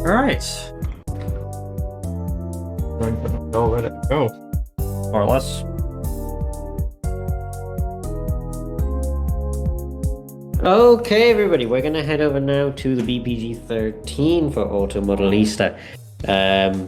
Alright. Go, let it go. More or less. Okay, everybody, we're going to head over now to the BPG13 for Auto Modellista.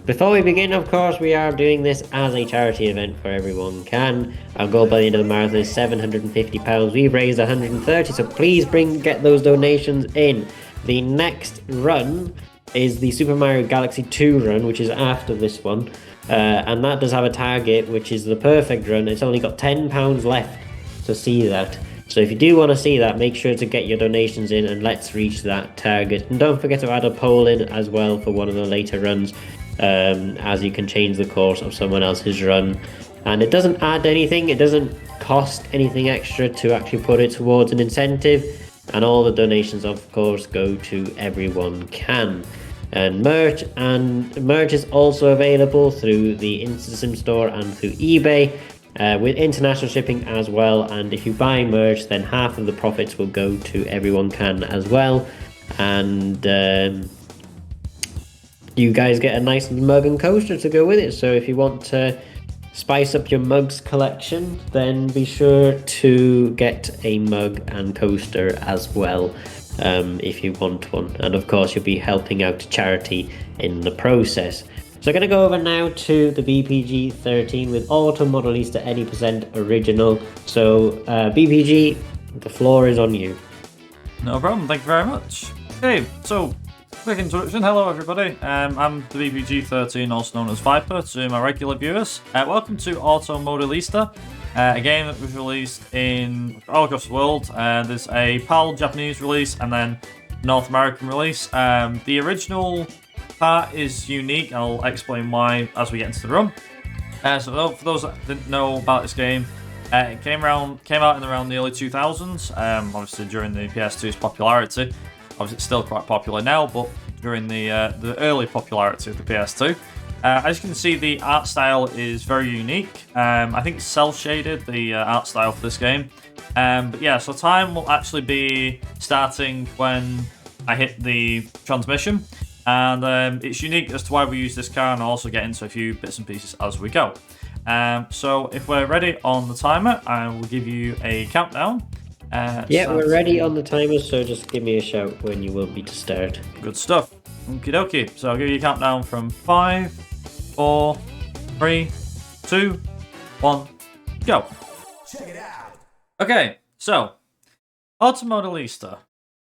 Before we begin, of course, we are doing this as a charity event for Everyone Can. Our goal by the end of the marathon is £750. We've raised 130, so please get those donations in. The next run is the Super Mario Galaxy 2 run, which is after this one. And that does have a target, which is the perfect run. It's only got £10 left to see that. So if you do want to see that, make sure to get your donations in and let's reach that target. And don't forget to add a poll in as well for one of the later runs, as you can change the course of someone else's run. And it doesn't add anything, it doesn't cost anything extra to actually put it towards an incentive. And all the donations, of course, go to Everyone Can. And merch is also available through the InstaSim store and through eBay. With international shipping as well, and if you buy merch, then half of the profits will go to Everyone Can as well, and you guys get a nice mug and coaster to go with it. So if you want to spice up your mugs collection, then be sure to get a mug and coaster as well, if you want one, and of course you'll be helping out charity in the process. So I'm going to go over now to the BPG13 with Auto Modellista 80% original. So BPG, the floor is on you. No problem, thank you very much. Okay, so quick introduction. Hello everybody, I'm the BPG13, also known as Viper to my regular viewers. Welcome to Auto Modellista, a game that was released in all across the world. There's a PAL Japanese release and then North American release. The original part is unique. I'll explain why as we get into the run. So for those that didn't know about this game, it came out in around the early 2000s, obviously during the PS2's popularity. Obviously it's still quite popular now, but during the early popularity of the PS2. As you can see, the art style is very unique. I think it's cel-shaded, the art style for this game. But yeah, so time will actually be starting when I hit the transmission. And it's unique as to why we use this car, and I'll also get into a few bits and pieces as we go. So if we're ready on the timer, I will give you a countdown. Yeah, we're ready on the timer, so just give me a shout when you want me to start. Good stuff. Okie dokie. So I'll give you a countdown from 5, 4, 3, 2, 1, go. Check it out. Okay, so Auto Modellista.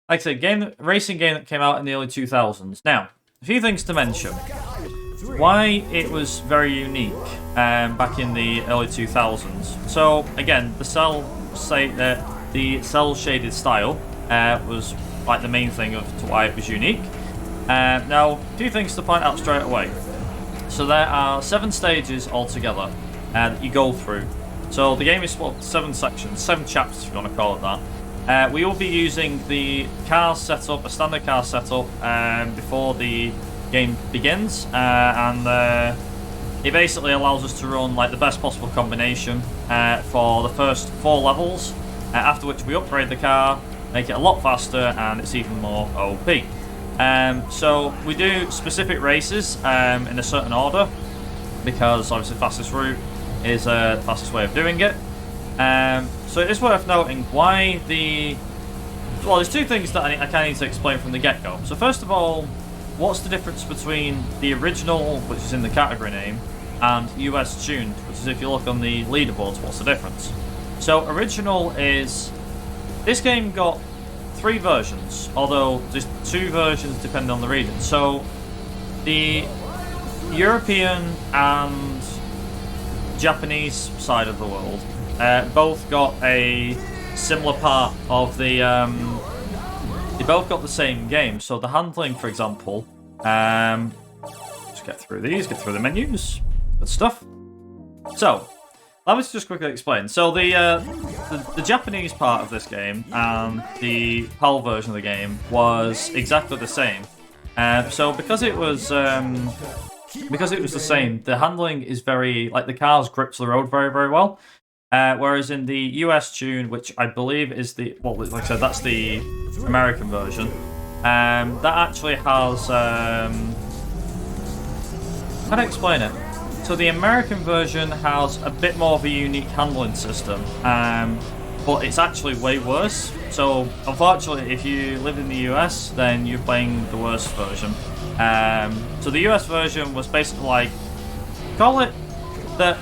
Like I said, racing game that came out in the early 2000s. Now, a few things to mention. Why it was very unique back in the early 2000s. So again, the cel-shaded style was like the main thing as to why it was unique. Now, a few things to point out straight away. So there are 7 stages altogether that you go through. So the game is split into 7 sections, 7 chapters if you want to call it that. We will be using the car setup, a standard car setup, before the game begins, and it basically allows us to run like the best possible combination for the first 4 levels, after which we upgrade the car, make it a lot faster, and it's even more OP. So we do specific races in a certain order, because obviously the fastest route is the fastest way of doing it. So it is worth noting why there's 2 things that I kind of need to explain from the get-go. So first of all, what's the difference between the original, which is in the category name, and US tuned, which is if you look on the leaderboards, what's the difference? So original is, this game got 3 versions, although there's 2 versions depending on the region. So the European and Japanese side of the world both got a similar part of the they both got the same game. So the handling, for example, let's get through these, get through the menus, good stuff. So let me just quickly explain. So the Japanese part of this game and the PAL version of the game was exactly the same. So because it was the same, the handling is very, like, the cars grips the road very, very well. Whereas in the US tune, which I believe is like I said, that's the American version, That actually has how to explain it? So the American version has a bit more of a unique handling system, but it's actually way worse. So unfortunately, if you live in the US, then you're playing the worst version. So the US version was basically like, call it the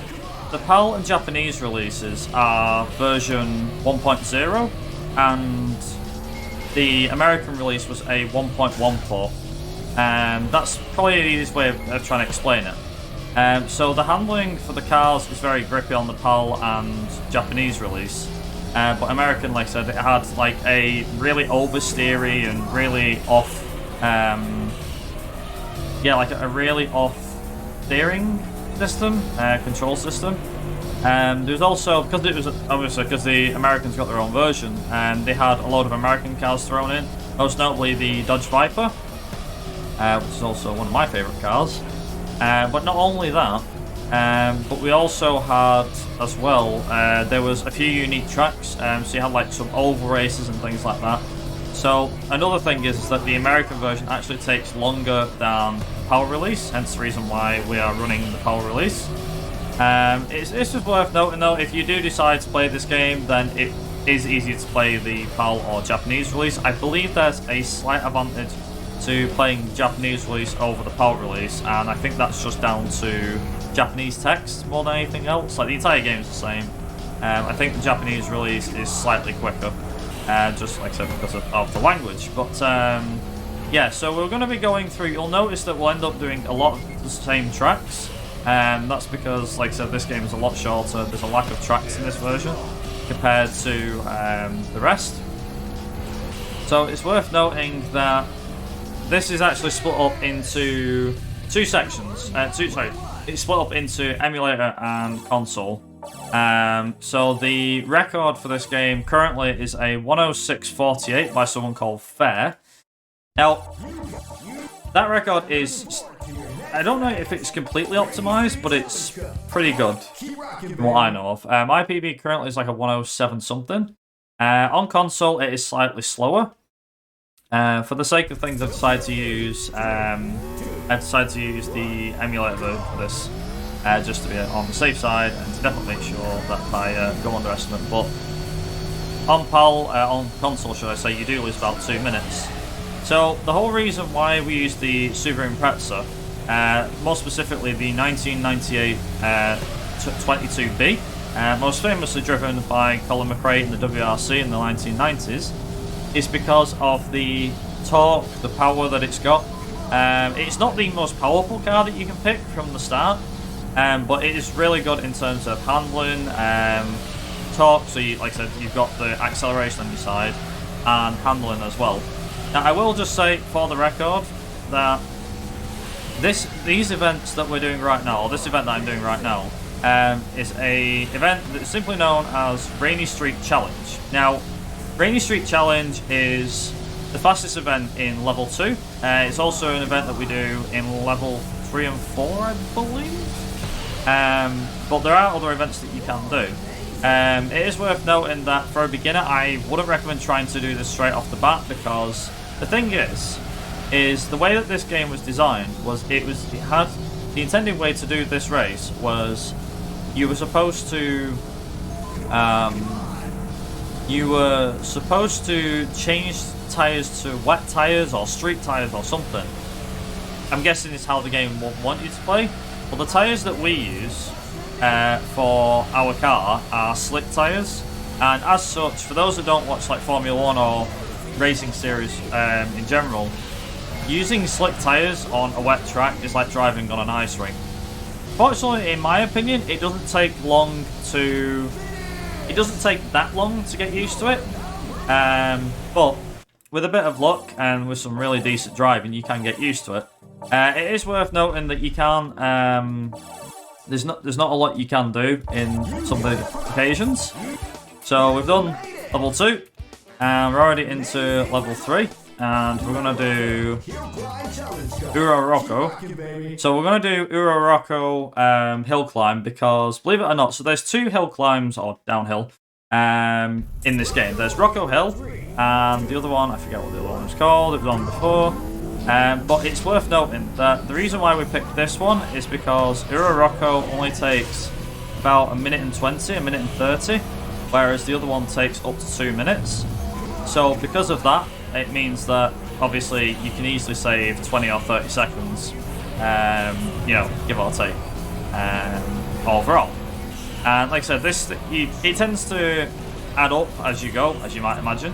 PAL and Japanese releases are version 1.0, and the American release was a 1.1 port. That's probably the easiest way of trying to explain it. So the handling for the cars is very grippy on the PAL and Japanese release, but American, like I said, it had like a really oversteery and really off, like a really off steering system, control system. There's also, because it was obviously because the Americans got their own version, and they had a load of American cars thrown in, most notably the Dodge Viper, which is also one of my favourite cars. But not only that, but we also had as well, there was a few unique tracks, so you had like some oval races and things like that. So another thing is that the American version actually takes longer than PAL release, hence the reason why we are running the PAL release. It's just worth noting though, if you do decide to play this game, then it is easier to play the PAL or Japanese release. I believe there's a slight advantage to playing Japanese release over the PAL release, and I think that's just down to Japanese text more than anything else. Like the entire game is the same. I think the Japanese release is slightly quicker, just like I said, because of the language. But yeah, so we're going to be going through. You'll notice that we'll end up doing a lot of the same tracks. That's because, like I said, this game is a lot shorter. There's a lack of tracks in this version compared to the rest. So it's worth noting that this is actually split up into two sections. It's split up into emulator and console. So the record for this game currently is a 106.48 by someone called Fair. Now, that record is, I don't know if it's completely optimized, but it's pretty good from what I know of. My PB currently is like a 107 something. On console, it is slightly slower. For the sake of things, I decided to use the emulator version for this, just to be on the safe side and to definitely make sure that I go underestimate. But on PAL, on console, should I say, you do lose about 2 minutes. So the whole reason why we use the Subaru Impreza, more specifically the 1998 22B, most famously driven by Colin Mcrae in the WRC in the 1990s, is because of the torque, the power that it's got. It's not the most powerful car that you can pick from the start, but it is really good in terms of handling, torque, so like I said, you've got the acceleration on your side, and handling as well. Now, I will just say, for the record, that these events that we're doing right now, or this event that I'm doing right now, is a event that's simply known as Rainy Street Challenge. Now, Rainy Street Challenge is the fastest event in level 2. It's also an event that we do in level 3 and 4, I believe. But there are other events that you can do. It is worth noting that for a beginner, I wouldn't recommend trying to do this straight off the bat, because the thing is the way that this game was designed was it had the intended way to do this race was you were supposed to change tires to wet tires or street tires or something. I'm guessing it's how the game will want you to play. But the tires that we use for our car are slick tires, and as such, for those that don't watch like Formula 1 or racing series in general, using slick tires on a wet track is like driving on an ice rink. Fortunately, in my opinion, it doesn't take that long to get used to it. But with a bit of luck and with some really decent driving, you can get used to it. It is worth noting that you can. There's not a lot you can do in some of the occasions. So we've done level 2, and we're already into level 3. And we're going to do Uraroko. So we're going to do Uraroko hill climb because, believe it or not, so there's 2 hill climbs, or downhill. in this game. There's Rocco Hill, and the other one, I forget what the other one was called, it was on before. But it's worth noting that the reason why we picked this one is because Uro Rocco only takes about 1 minute and 20, 1 minute and 30, whereas the other one takes up to 2 minutes. So because of that, it means that obviously you can easily save 20 or 30 seconds, you know, give or take, overall. And like I said, it tends to add up as you go, as you might imagine.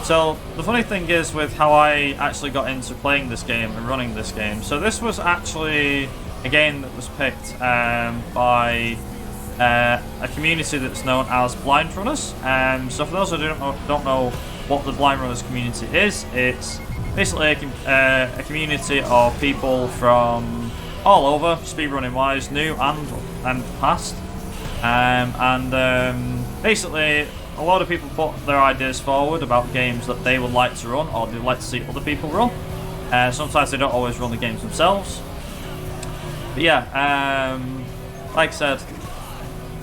So the funny thing is with how I actually got into playing this game and running this game. So this was actually a game that was picked by a community that's known as Blind Runners. So for those who don't know what the Blind Runners community is, it's basically a community of people from all over, speedrunning wise, new and past. Basically a lot of people put their ideas forward about games that they would like to run or they'd like to see other people run. Sometimes they don't always run the games themselves. But yeah, like I said,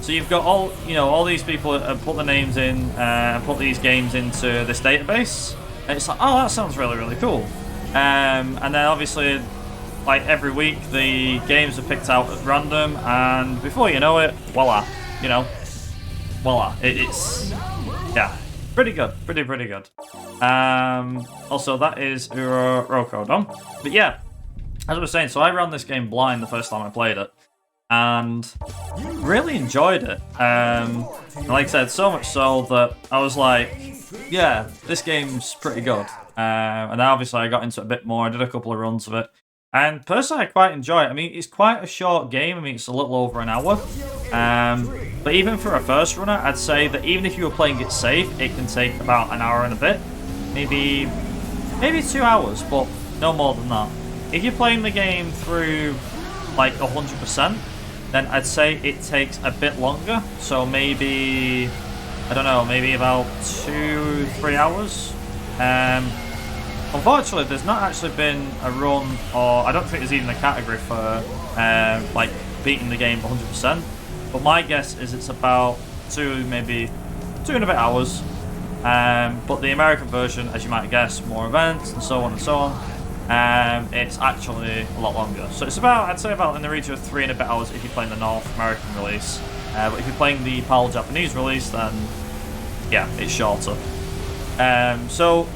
so you've got all these people that put their names in and put these games into this database. And it's like, oh, that sounds really, really cool. And then obviously, like every week, the games are picked out at random, and before you know it, voila, voila. It's yeah, pretty good, pretty good. Also, that is Uro Rocco done. But yeah, as I was saying, so I ran this game blind the first time I played it, and really enjoyed it. Like I said, so much so that I was like, yeah, this game's pretty good. And then obviously I got into it a bit more. I did a couple of runs of it. And personally, I quite enjoy it. I mean, it's quite a short game. I mean, it's a little over an hour. But even for a first runner, I'd say that even if you were playing it safe, it can take about an hour and a bit. Maybe 2 hours, but no more than that. If you're playing the game through like 100%, then I'd say it takes a bit longer. So maybe, I don't know, maybe about 2-3 hours. Unfortunately, there's not actually been a run, or I don't think there's even a category for like beating the game 100%. But my guess is it's about maybe 2 and a bit hours. But the American version, as you might guess, more events and so on and so on. It's actually a lot longer. So it's about, I'd say about in the region of 3 and a bit hours if you're playing the North American release. But if you're playing the PAL Japanese release, then yeah, it's shorter. So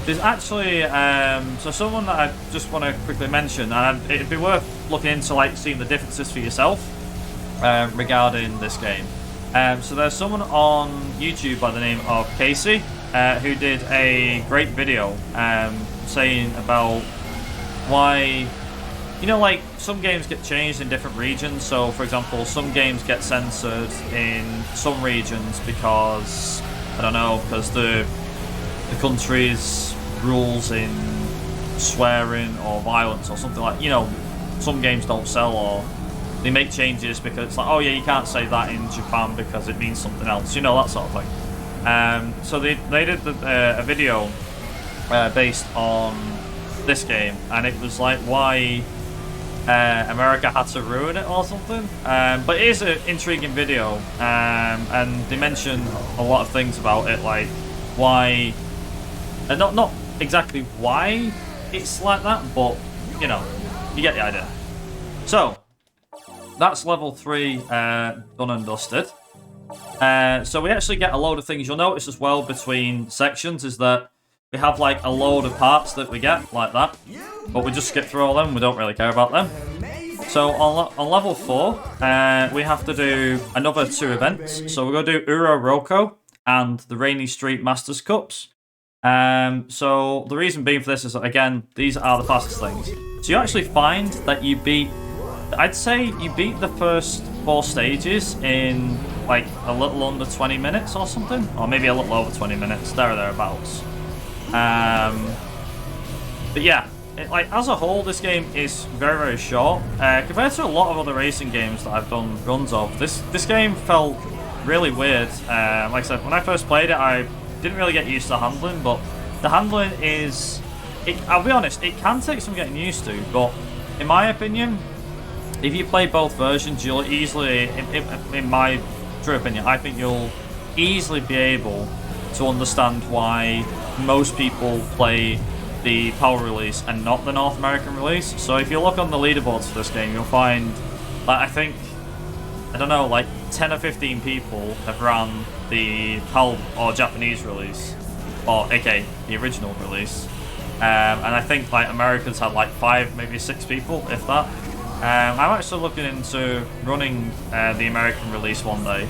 there's actually so someone that I just want to quickly mention, and it'd be worth looking into, like seeing the differences for yourself regarding this game. So there's someone on YouTube by the name of Casey who did a great video saying about why, like some games get changed in different regions. So for example, some games get censored in some regions because, I don't know, because the country's rules in swearing or violence or something, like, some games don't sell, or they make changes because it's like, oh yeah, you can't say that in Japan because it means something else, that sort of thing. So they did a video based on this game, and it was like why America had to ruin it or something. But it is an intriguing video, and they mention a lot of things about it, like why, not exactly why it's like that, but you get the idea. So that's level 3 done and dusted. So we actually get a load of things. You'll notice as well between sections is that we have like a load of parts that we get like that, but we just skip through all them. We don't really care about them. So on level 4, we have to do another 2 events. So we're going to do Uro Rocco and the Rainy Street Masters Cups. So the reason being for this is that, again, these are the fastest things. So you actually find that I'd say you beat the first 4 stages in like a little under 20 minutes or something, or maybe a little over 20 minutes, there or thereabouts. But yeah, like as a whole, this game is very, very short compared to a lot of other racing games that I've done runs of. This game felt really weird. Like I said, when I first played it, I didn't really get used to handling, but the handling is, I'll be honest, it can take some getting used to, but in my opinion, if you play both versions, you'll easily, in my true opinion, I think you'll easily be able to understand why most people play the PAL release and not the North American release. So if you look on the leaderboards for this game, you'll find, like, I think, I don't know, like 10 or 15 people have run the PAL or Japanese release, or aka the original release. And I think like Americans had like 5, maybe 6 people, if that. I'm actually looking into running the American release one day,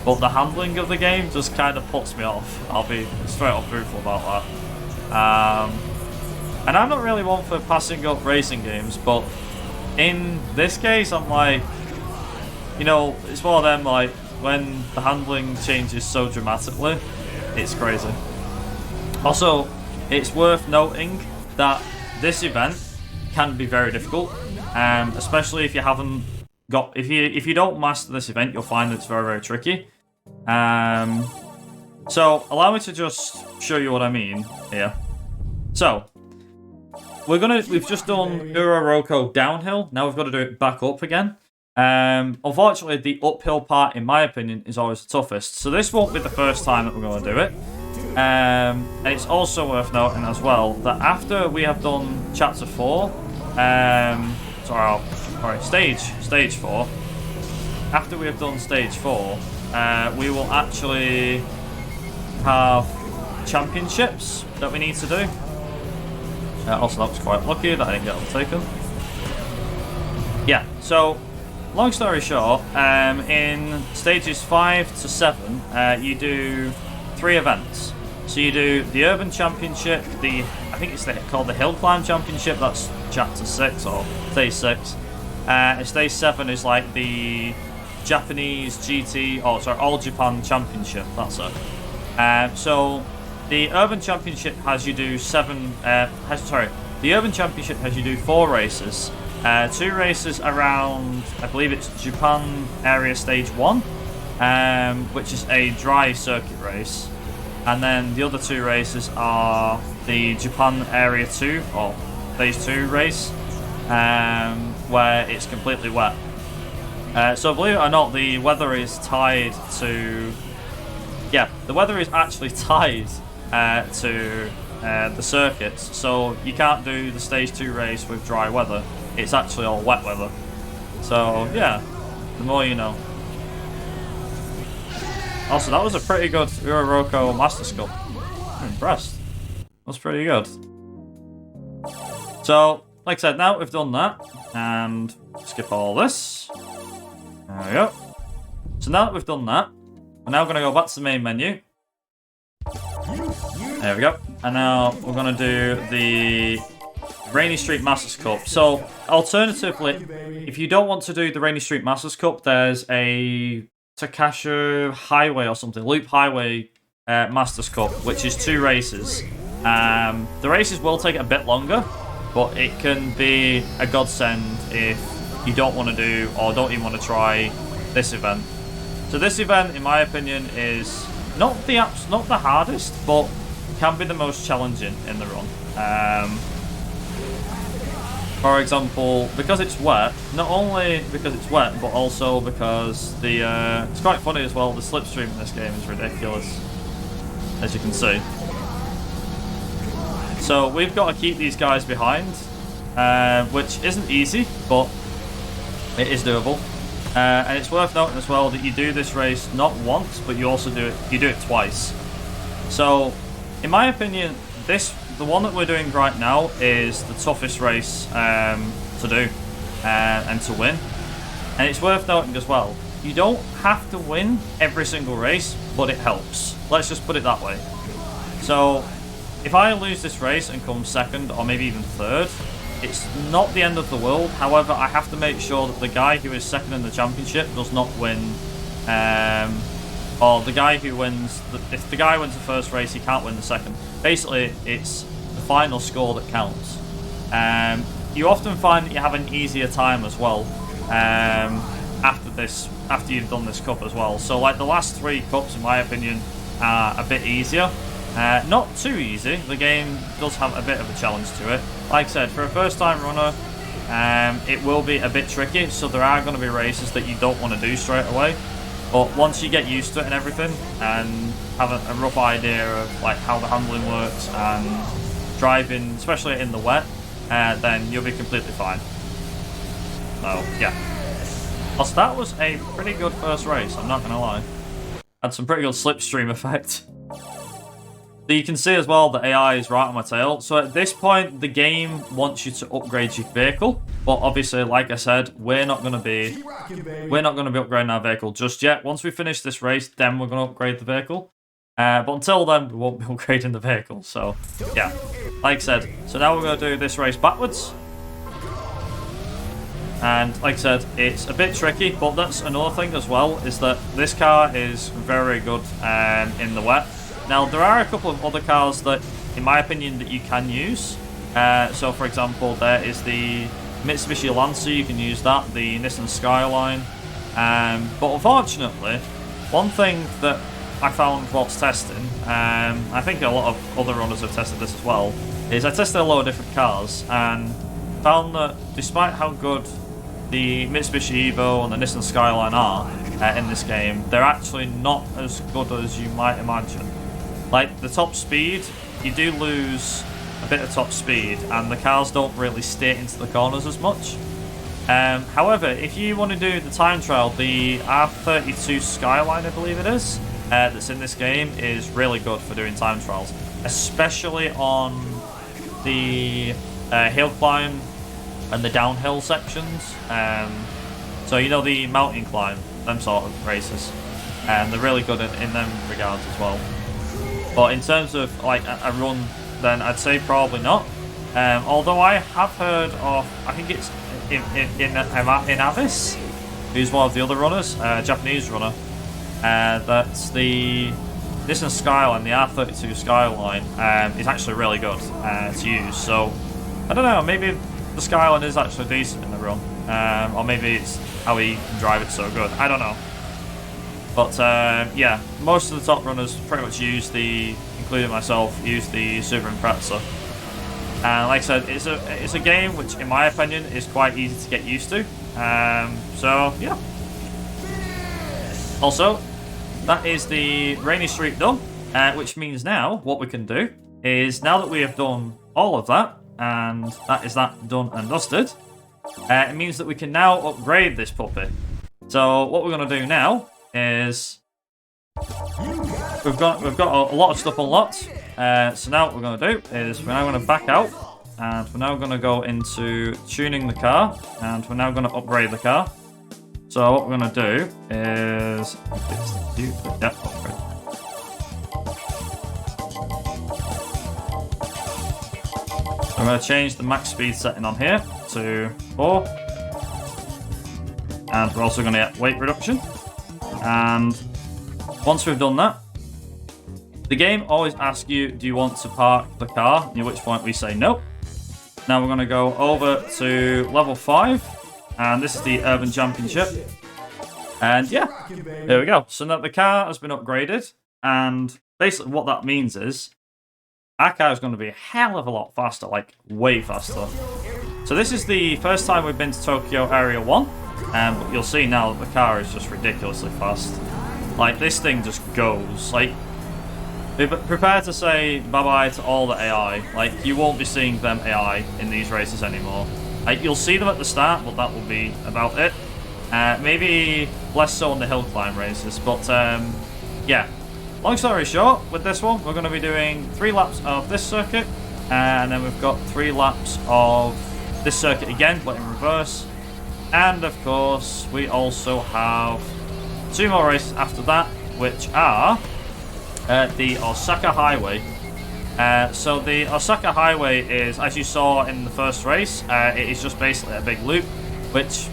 but the handling of the game just kind of puts me off. I'll be straight up truthful about that. And I'm not really one for passing up racing games, but in this case, I'm like, you know, it's one of them, like, when the handling changes so dramatically, it's crazy. Also, it's worth noting that this event can be very difficult, especially if you haven't got, if you don't master this event, you'll find that it's very, very tricky. So allow me to just show you what I mean here. So we've just done Uroroko downhill. Now we've got to do it back up again. Unfortunately, the uphill part, in my opinion, is always the toughest. So this won't be the first time that we're going to do it. And it's also worth noting as well that after we have done Chapter 4, Stage 4, after we have done Stage 4, we will actually have championships that we need to do. Also, that was quite lucky that I didn't get overtaken. Yeah, so long story short, in stages 5 to 7, you do 3 events. So you do the Urban Championship, I think it's called the Hill Climb Championship, that's Chapter 6 or Stage 6. And Stage 7 is like the Japanese All Japan Championship, that's it. So the Urban Championship has you do the Urban Championship has you do 4 races. 2 races around, I believe it's Japan Area Stage 1, which is a dry circuit race. And then the other 2 races are the Japan Area 2, or Phase 2 race, where it's completely wet. So believe it or not, the weather is tied to... Yeah, the weather is actually tied to the circuits. So you can't do the Stage 2 race with dry weather. It's actually all wet weather. So, yeah, the more you know. Also, that was a pretty good Uroroko Masters Cup. I'm impressed. That's pretty good. So, like I said, now we've done that, and skip all this. There we go. So now that we've done that, we're now going to go back to the main menu. There we go. And now we're going to do the Rainy Street Masters Cup. So, alternatively, if you don't want to do the Rainy Street Masters Cup, there's a Osaka Highway or something, Loop Highway Masters Cup, which is 2 races. The races will take a bit longer, but it can be a godsend if you don't want to do or don't even want to try this event. So this event, in my opinion, is not the hardest, but can be the most challenging in the run. For example, because it's wet, not only because it's wet, but also because it's quite funny as well, the slipstream in this game is ridiculous, as you can see. So we've got to keep these guys behind, which isn't easy, but it is doable. And it's worth noting as well that you do this race not once, but you also do it twice. So, in my opinion, the one that we're doing right now is the toughest race to do and to win. And it's worth noting as well, you don't have to win every single race, but it helps. Let's just put it that way. So, if I lose this race and come 2nd or maybe even 3rd, it's not the end of the world. However, I have to make sure that the guy who is 2nd in the championship does not win, or the guy who wins, if the guy wins the first race, he can't win the 2nd. Basically, it's the final score that counts. You often find that you have an easier time as well after you've done this cup as well. So like the last 3 cups, in my opinion, are a bit easier. Not too easy. The game does have a bit of a challenge to it. Like I said, for a first-time runner, it will be a bit tricky. So there are going to be races that you don't want to do straight away. But once you get used to it and everything, and have a rough idea of like how the handling works and driving, especially in the wet, then you'll be completely fine. So yeah. Also, that was a pretty good first race, I'm not gonna lie. Had some pretty good slipstream effect. So you can see as well that AI is right on my tail. So at this point, the game wants you to upgrade your vehicle, but obviously, like I said, we're not going to be upgrading our vehicle just yet. Once we finish this race, then we're going to upgrade the vehicle. But until then, we won't be upgrading the vehicle. So yeah, like I said, so now we're going to do this race backwards. And like I said, it's a bit tricky, but that's another thing as well, is that this car is very good in the wet. Now, there are a couple of other cars that, in my opinion, that you can use. So, for example, there is the Mitsubishi Lancer, you can use that, the Nissan Skyline. But unfortunately, one thing that I found whilst testing, I think a lot of other runners have tested this as well, is I tested a lot of different cars and found that despite how good the Mitsubishi Evo and the Nissan Skyline are in this game, they're actually not as good as you might imagine. Like, the top speed, you do lose a bit of top speed, and the cars don't really steer into the corners as much. However, if you want to do the time trial, the R32 Skyline, I believe it is, that's in this game, is really good for doing time trials, especially on the hill climb and the downhill sections. So, you know, the mountain climb, them sort of races, and they're really good in them regards as well. But in terms of like a run, then I'd say probably not. Although I have heard of, I think it's in Avis, who's one of the other runners, Japanese runner. That's the Nissan Skyline, the R32 Skyline, is actually really good to use. So I don't know, maybe the Skyline is actually decent in the run, or maybe it's how he can drive it so good. I don't know. But yeah, most of the top runners pretty much use including myself, use the Super Impreza. And like I said, it's a game which, in my opinion, is quite easy to get used to. So yeah. Also, that is the rainy street done, which means now what we can do is, now that we have done all of that, and that is that done and dusted, it means that we can now upgrade this puppy. So what we're going to do now is we've got a lot of stuff unlocked. So now what we're going to do is we're now going to back out, and we're now going to go into tuning the car, and we're now going to upgrade the car. So what we're going to do is upgrade. I'm going to change the max speed setting on here to 4, and we're also going to get weight reduction. And once we've done that, the game always asks you, do you want to park the car? At which point we say no. Now we're going to go over to level 5, and this is the Urban Championship. And yeah, there we go. So now the car has been upgraded, and basically what that means is our car is going to be a hell of a lot faster, like way faster. So this is the first time we've been to Tokyo Area 1. But you'll see now that the car is just ridiculously fast. Like, this thing just goes. Like, prepare to say bye-bye to all the AI. Like, you won't be seeing them AI in these races anymore. Like, you'll see them at the start, but that will be about it. Maybe less so on the hill climb races, but yeah. Long story short, with this one, we're going to be doing 3 laps of this circuit, and then we've got 3 laps of this circuit again, but in reverse. And of course, we also have 2 more races after that, which are the Osaka Highway. So the Osaka Highway is, as you saw in the first race, it is just basically a big loop, which,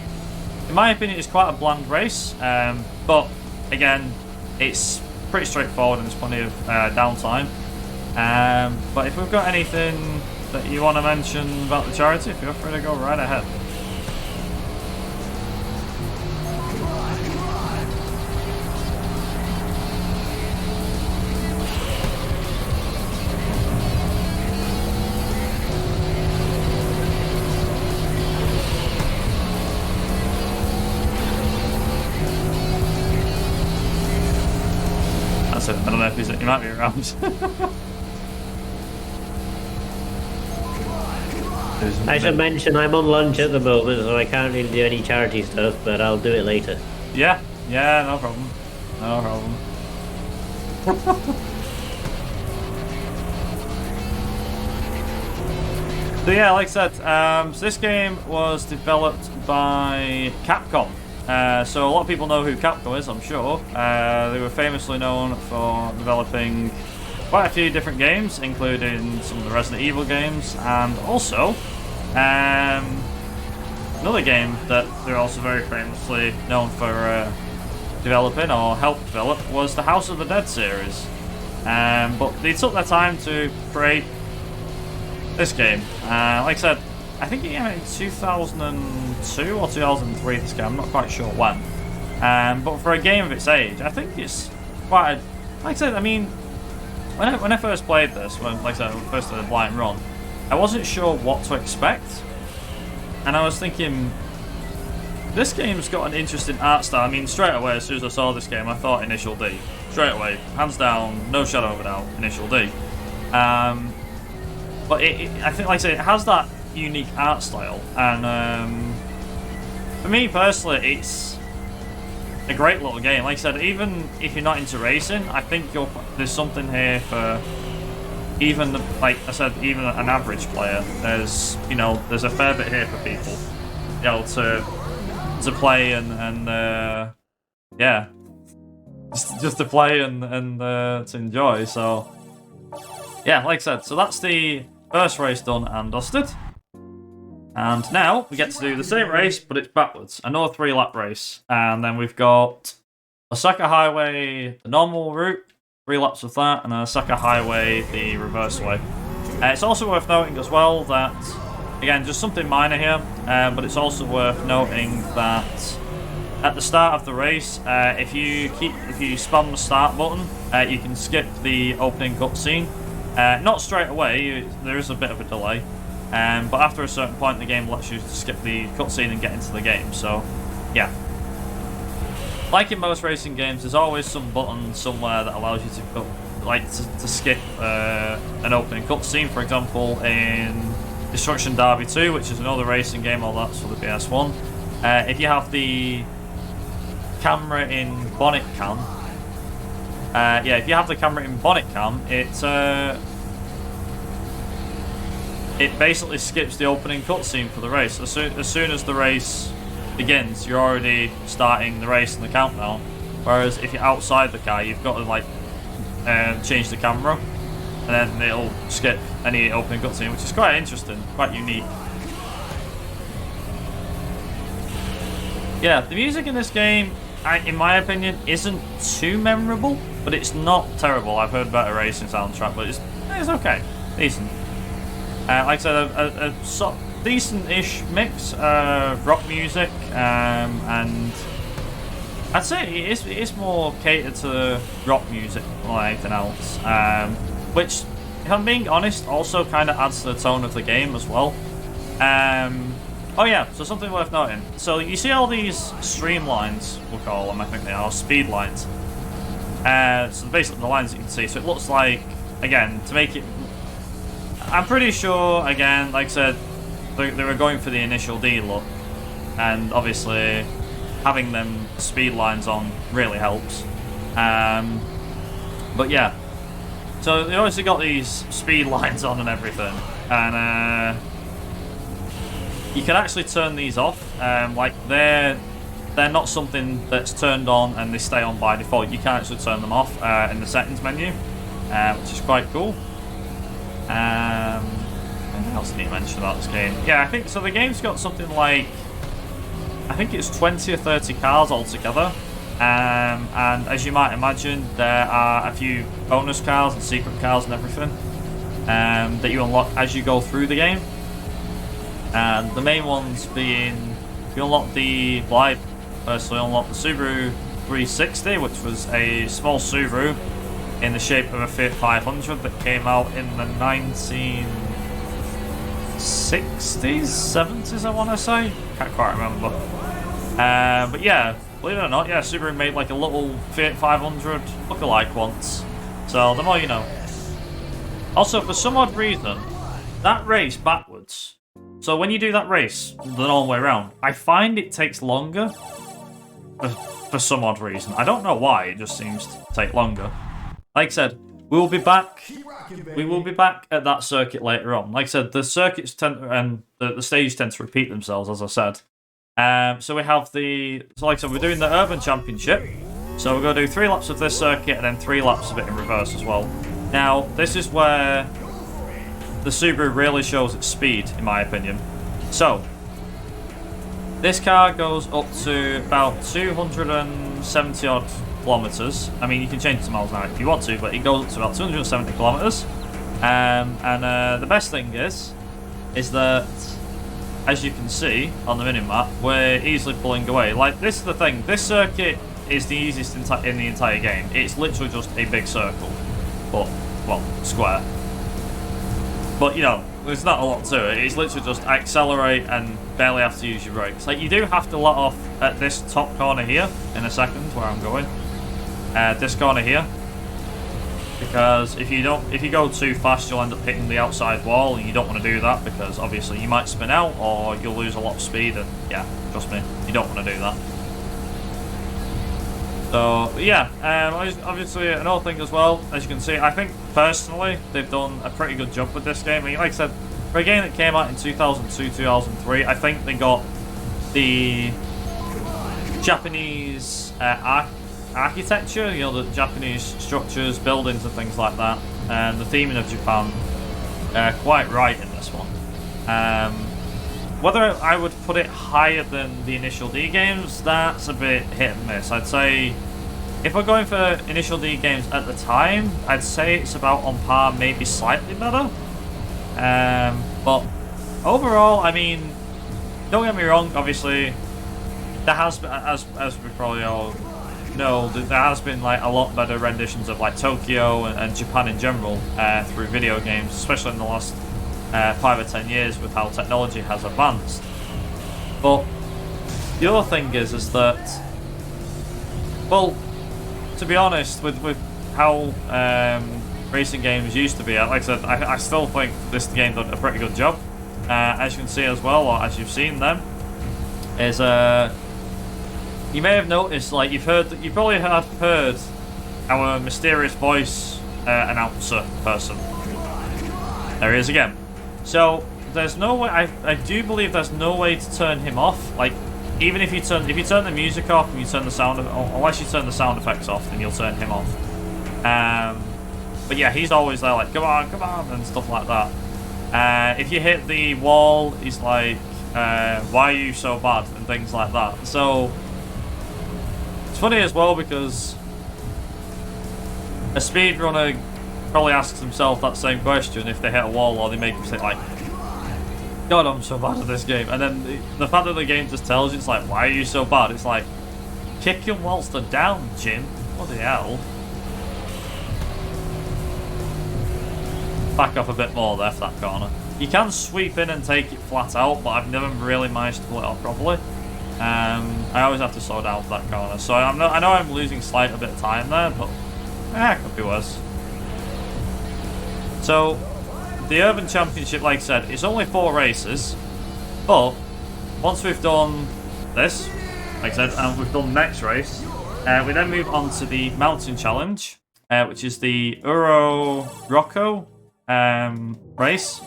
in my opinion, is quite a bland race. But again, it's pretty straightforward and there's plenty of downtime. But if we've got anything that you want to mention about the charity, feel free to go right ahead. I don't know if he might be around. I should mention I'm on lunch at the moment, so I can't really do any charity stuff, but I'll do it later. Yeah, no problem. No problem. So yeah, like I said, so this game was developed by Capcom. So a lot of people know who Capcom is, I'm sure. They were famously known for developing quite a few different games, including some of the Resident Evil games, and also another game that they're also very famously known for developing or helped develop was the House of the Dead series. But they took their time to create this game. Like I said, I think it came out in 2002 or 2003, this game, I'm not quite sure when. But for a game of its age, I think it's quite a, like I said, I mean, when I first played this, like I said, first did a blind run, I wasn't sure what to expect. And I was thinking, this game's got an interesting art style. I mean, straight away, as soon as I saw this game, I thought Initial D. Straight away, hands down, no shadow of a doubt, Initial D. But I think, like I say, it has that unique art style, and for me personally, it's a great little game. Like I said, even if you're not into racing, I think there's something here for even, like I said, even an average player. There's a fair bit here for people, to play and yeah, just to play and to enjoy. So yeah, like I said, so that's the first race done and dusted. And now we get to do the same race, but it's backwards. Another 3-lap race. And then we've got Osaka Highway, the normal route, 3 laps of that, and then Osaka Highway, the reverse way. It's also worth noting as well that, again, just something minor here, but it's also worth noting that at the start of the race, if you spam the start button, you can skip the opening cutscene. Not straight away, there is a bit of a delay. But after a certain point, the game lets you skip the cutscene and get into the game. So, yeah. Like in most racing games, there's always some button somewhere that allows you to skip an opening cutscene. For example, in Destruction Derby 2, which is another racing game, all that's for the PS1. If you have the camera in bonnet cam, if you have the camera in bonnet cam, it basically skips the opening cutscene for the race. As soon as the race begins, you're already starting the race and the countdown. Whereas if you're outside the car, you've got to change the camera, and then it'll skip any opening cutscene, which is quite interesting, quite unique. Yeah, the music in this game, in my opinion, isn't too memorable, but it's not terrible. I've heard better racing soundtrack, but it's okay, decent. Like I said, a decent-ish mix of rock music, and I'd say it is more catered to rock music more than anything else. Which, if I'm being honest, also kind of adds to the tone of the game as well. Oh yeah, so something worth noting. So you see all these streamlines, we'll call them, I think they are, speed lines. So basically the lines that you can see. So it looks like, again, to make it... I'm pretty sure, again, like I said, they were going for the Initial D look. And obviously, having them speed lines on really helps. But yeah. So they obviously got these speed lines on and everything. And you can actually turn these off. Like they're not something that's turned on and they stay on by default. You can actually turn them off in the settings menu, which is quite cool. Anything else I need to mention about this game? Yeah, I think so. The game's got something like, I think it's 20 or 30 cars altogether. And as you might imagine, there are a few bonus cars and secret cars and everything that you unlock as you go through the game. And the main ones being, you unlock I personally unlocked the Subaru 360, which was a small Subaru in the shape of a Fiat 500 that came out in the 1960s, 70s, I want to say. Can't quite remember. But yeah, believe it or not, yeah, Subaru made like a little Fiat 500 lookalike once. So the more you know. Also, for some odd reason, that race backwards. So when you do that race the normal way around, I find it takes longer. For some odd reason. I don't know why, it just seems to take longer. Like I said, we will be back. We will be back at that circuit later on. Like I said, the circuits tend to, and the stages tend to repeat themselves, as I said. So we have so like I said, we're doing the Urban Championship. So we're going to do 3 laps of this circuit and then 3 laps of it in reverse as well. Now, this is where the Subaru really shows its speed, in my opinion. So, this car goes up to about 270 odd kilometers. I mean, you can change it to miles an hour if you want to, but it goes up to about 270 kilometers. The best thing is that, as you can see on the minimap, we're easily pulling away. Like, this is the thing. This circuit is the easiest in the entire game. It's literally just a big circle, but, well, square. But, you know, there's not a lot to it. It's literally just accelerate and barely have to use your brakes. Like, you do have to let off at this top corner here in a second, where I'm going. This corner here. Because if you go too fast, you'll end up hitting the outside wall, and you don't want to do that because obviously you might spin out or you'll lose a lot of speed, and yeah, trust me, you don't want to do that. So, yeah, obviously another thing as well, as you can see, I think personally they've done a pretty good job with this game. I mean, like I said, for a game that came out in 2002, 2003, I think they got the Japanese architecture, you know, the Japanese structures, buildings and things like that, and the theming of Japan quite right in this one. Whether I would put it higher than the Initial D games, that's a bit hit and miss. I'd say, if we're going for Initial D games at the time, I'd say it's about on par, maybe slightly better. But overall, I mean, don't get me wrong, obviously, there has been, as we probably all know, there has been like a lot better renditions of like Tokyo and Japan in general through video games, especially in the last 5 or 10 years with how technology has advanced. But the other thing is that, well, to be honest, with how racing games used to be, like I said, I still think this game did a pretty good job. As you can see as well, or as you've seen them, is you may have noticed, like you probably have heard our mysterious voice announcer person. There he is again. So there's no way. I do believe there's no way to turn him off. Like, even if you turn the music off and you turn the sound, unless you turn the sound effects off, then you'll turn him off. But yeah, he's always there, like, come on, and stuff like that. If you hit the wall, he's like, why are you so bad, and things like that. So it's funny as well because a speedrunner probably asks himself that same question if they hit a wall or they make him say like, God, I'm so bad at this game. And then the fact that the game just tells you, it's like, why are you so bad? It's like, kick him whilst they're down, Jim. What the hell? Back off a bit more there for that corner. You can sweep in and take it flat out, but I've never really managed to pull it off properly. I always have to slow down for that corner. So I know I'm losing a bit of time there, but it could be worse. So the Urban Championship, like I said, it's only 4 races, but once we've done this, like I said, and we've done the next race, we then move on to the Mountain Challenge, which is the Rocco race.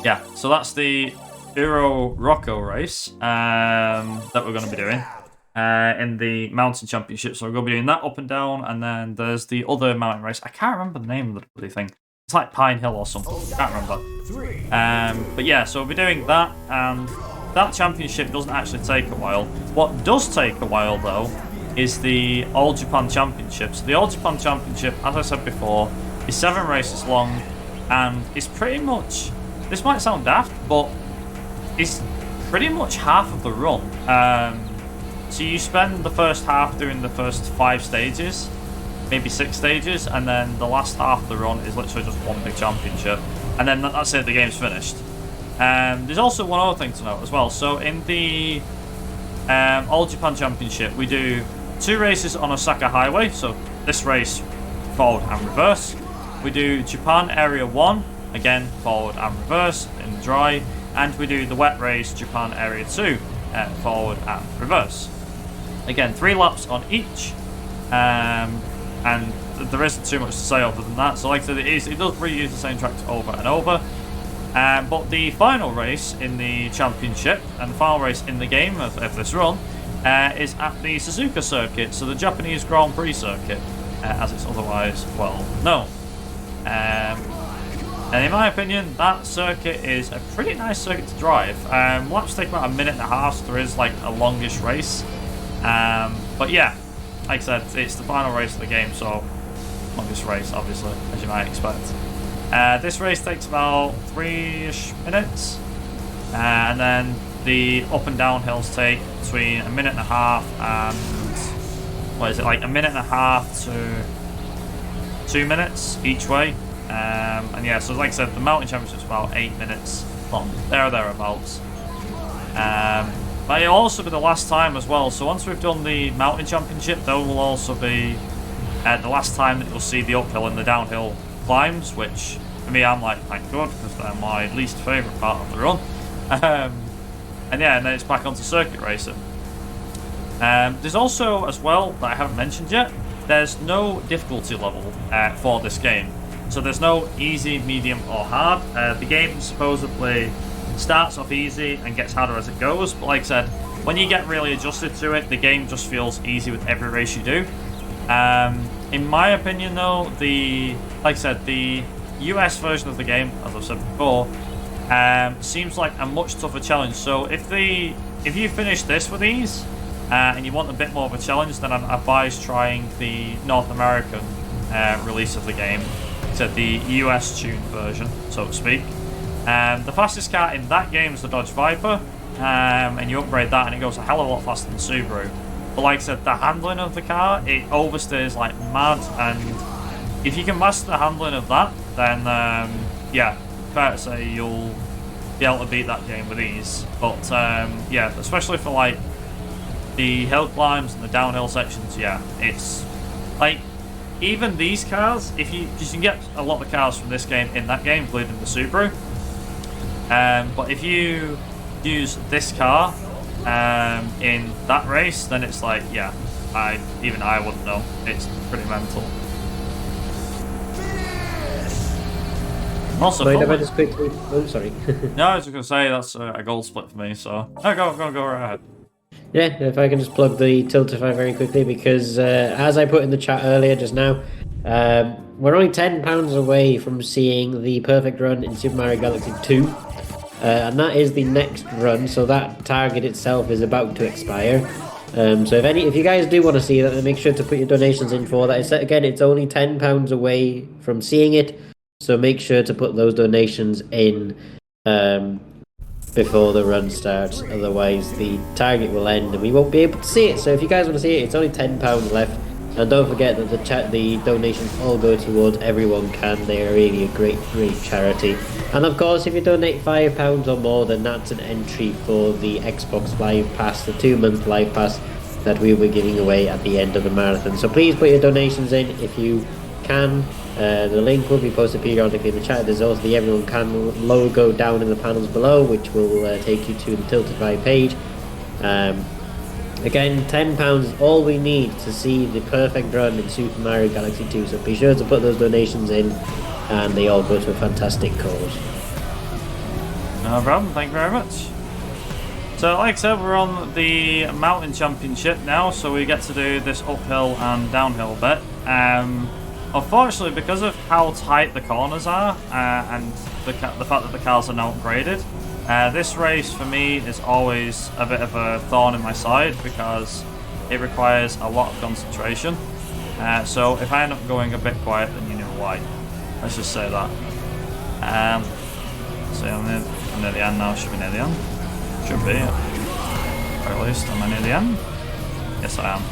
Yeah, so that's the Rocco race that we're going to be doing in the Mountain Championship. So we're going to be doing that up and down, and then there's the other mountain race. I can't remember the name of the bloody thing. It's like Pine Hill or something. Can't remember. But yeah, so we'll be doing that, and that championship doesn't actually take a while. What does take a while, though, is the All Japan Championship. So the All Japan Championship, as I said before, is 7 races long, and it's pretty much, this might sound daft, but it's pretty much half of the run. So you spend the first half doing the first 5 stages, maybe 6 stages, and then the last half of the run is literally just one big championship, and then that's it, the game's finished. There's also one other thing to note as well. So in the All Japan Championship, we do 2 races on Osaka Highway, so this race forward and reverse. We do Japan Area 1, again forward and reverse in dry, and we do the wet race Japan Area 2, forward and reverse. Again, 3 laps on each, and there isn't too much to say other than that. So like I said, it does reuse the same tracks over and over. But the final race in the championship and the final race in the game of this run is at the Suzuka circuit, so the Japanese Grand Prix circuit, as it's otherwise well known. And in my opinion, that circuit is a pretty nice circuit to drive. Laps take about a minute and a half, so there is like a longish race. But yeah, like I said, it's the final race of the game, so longest race, obviously, as you might expect. This race takes about 3-ish minutes, and then the up and down hills take between a minute and a half and what is it, like a minute and a half to 2 minutes each way. And yeah, so like I said, the mountain championship's about 8 minutes long, thereabouts. But it'll also be the last time as well. So once we've done the mountain championship, that will also be the last time that you'll see the uphill and the downhill climbs, which for me, I'm like, thank God, because they're my least favourite part of the run. And yeah, and then it's back onto circuit racing. There's also, as well, that I haven't mentioned yet, there's no difficulty level for this game. So there's no easy, medium, or hard. The game supposedly starts off easy and gets harder as it goes, but like I said, when you get really adjusted to it, the game just feels easy with every race you do. In my opinion, though, like I said, the US version of the game, as I've said before, seems like a much tougher challenge. So if you finish this with ease and you want a bit more of a challenge, then I'd advise trying the North American release of the game, so the US tuned version, so to speak. The fastest car in that game is the Dodge Viper, and you upgrade that and it goes a hell of a lot faster than the Subaru. But like I said, the handling of the car, it oversteers like mad, and if you can master the handling of that, then yeah, fair to say you'll be able to beat that game with ease. But yeah, especially for like the hill climbs and the downhill sections, yeah, it's like even these cars, because you can get a lot of cars from this game in that game, including the Subaru. But if you use this car in that race, then it's like, yeah, even I wouldn't know. It's pretty mental. Also, mind if I just quickly? Oh, sorry. No, I was just gonna say that's a gold split for me. So no, go right ahead. Yeah, if I can just plug the Tiltify very quickly, because as I put in the chat earlier just now, we're only £10 away from seeing the perfect run in Super Mario Galaxy 2, and that is the next run, so that target itself is about to expire. So if you guys do want to see that, then make sure to put your donations in for that. Again, it's only £10 away from seeing it, so make sure to put those donations in before the run starts, otherwise the target will end and we won't be able to see it. So if you guys want to see it, it's only £10 left, and don't forget that the donations all go towards EveryoneCan. They are really a great charity. And of course, if you donate £5 or more, then that's an entry for the Xbox Live Pass, the 2-month Live Pass that we will be giving away at the end of the marathon. So please put your donations in if you can. The link will be posted periodically in the chat. There's also the EveryoneCan logo down in the panels below, which will take you to the Tiltify page. Again, £10 is all we need to see the perfect run in Super Mario Galaxy 2, so be sure to put those donations in, and they all go to a fantastic cause. No problem, thank you very much. So like I said, we're on the Mountain Championship now, so we get to do this uphill and downhill bit. Unfortunately, because of how tight the corners are, and the fact that the cars are now upgraded, this race for me is always a bit of a thorn in my side because it requires a lot of concentration. So if I end up going a bit quiet, then you know why. Let's just say that. So I'm near the end now. Should be near the end. Should be. Or at least, am I near the end? Yes, I am.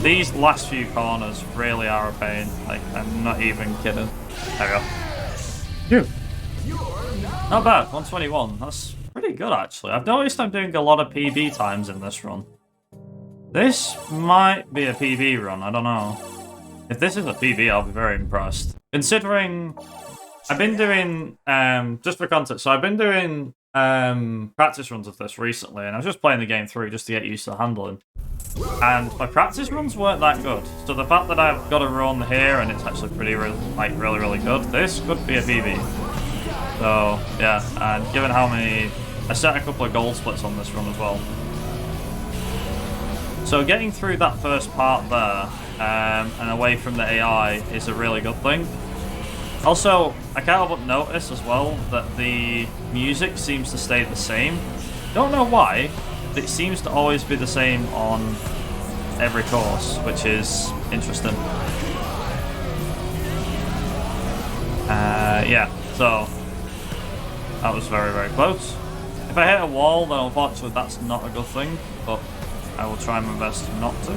These last few corners really are a pain. Like, I'm not even kidding. There we go. Not bad, 121. That's pretty good, actually. I've noticed I'm doing a lot of PB times in this run. This might be a PB run, I don't know. If this is a PB, I'll be very impressed. Considering I've been doing, just for context, so I've been doing practice runs of this recently, and I was just playing the game through just to get used to the handling. And my practice runs weren't that good. So the fact that I've got a run here and it's actually pretty, really good, this could be a PB. So, yeah, and given how many... I set a couple of gold splits on this run as well. So getting through that first part there, and away from the AI is a really good thing. Also, I can't help but notice as well that the music seems to stay the same. Don't know why, but it seems to always be the same on every course, which is interesting. Yeah, so that was very close. If I hit a wall, then unfortunately that's not a good thing, but I will try my best not to.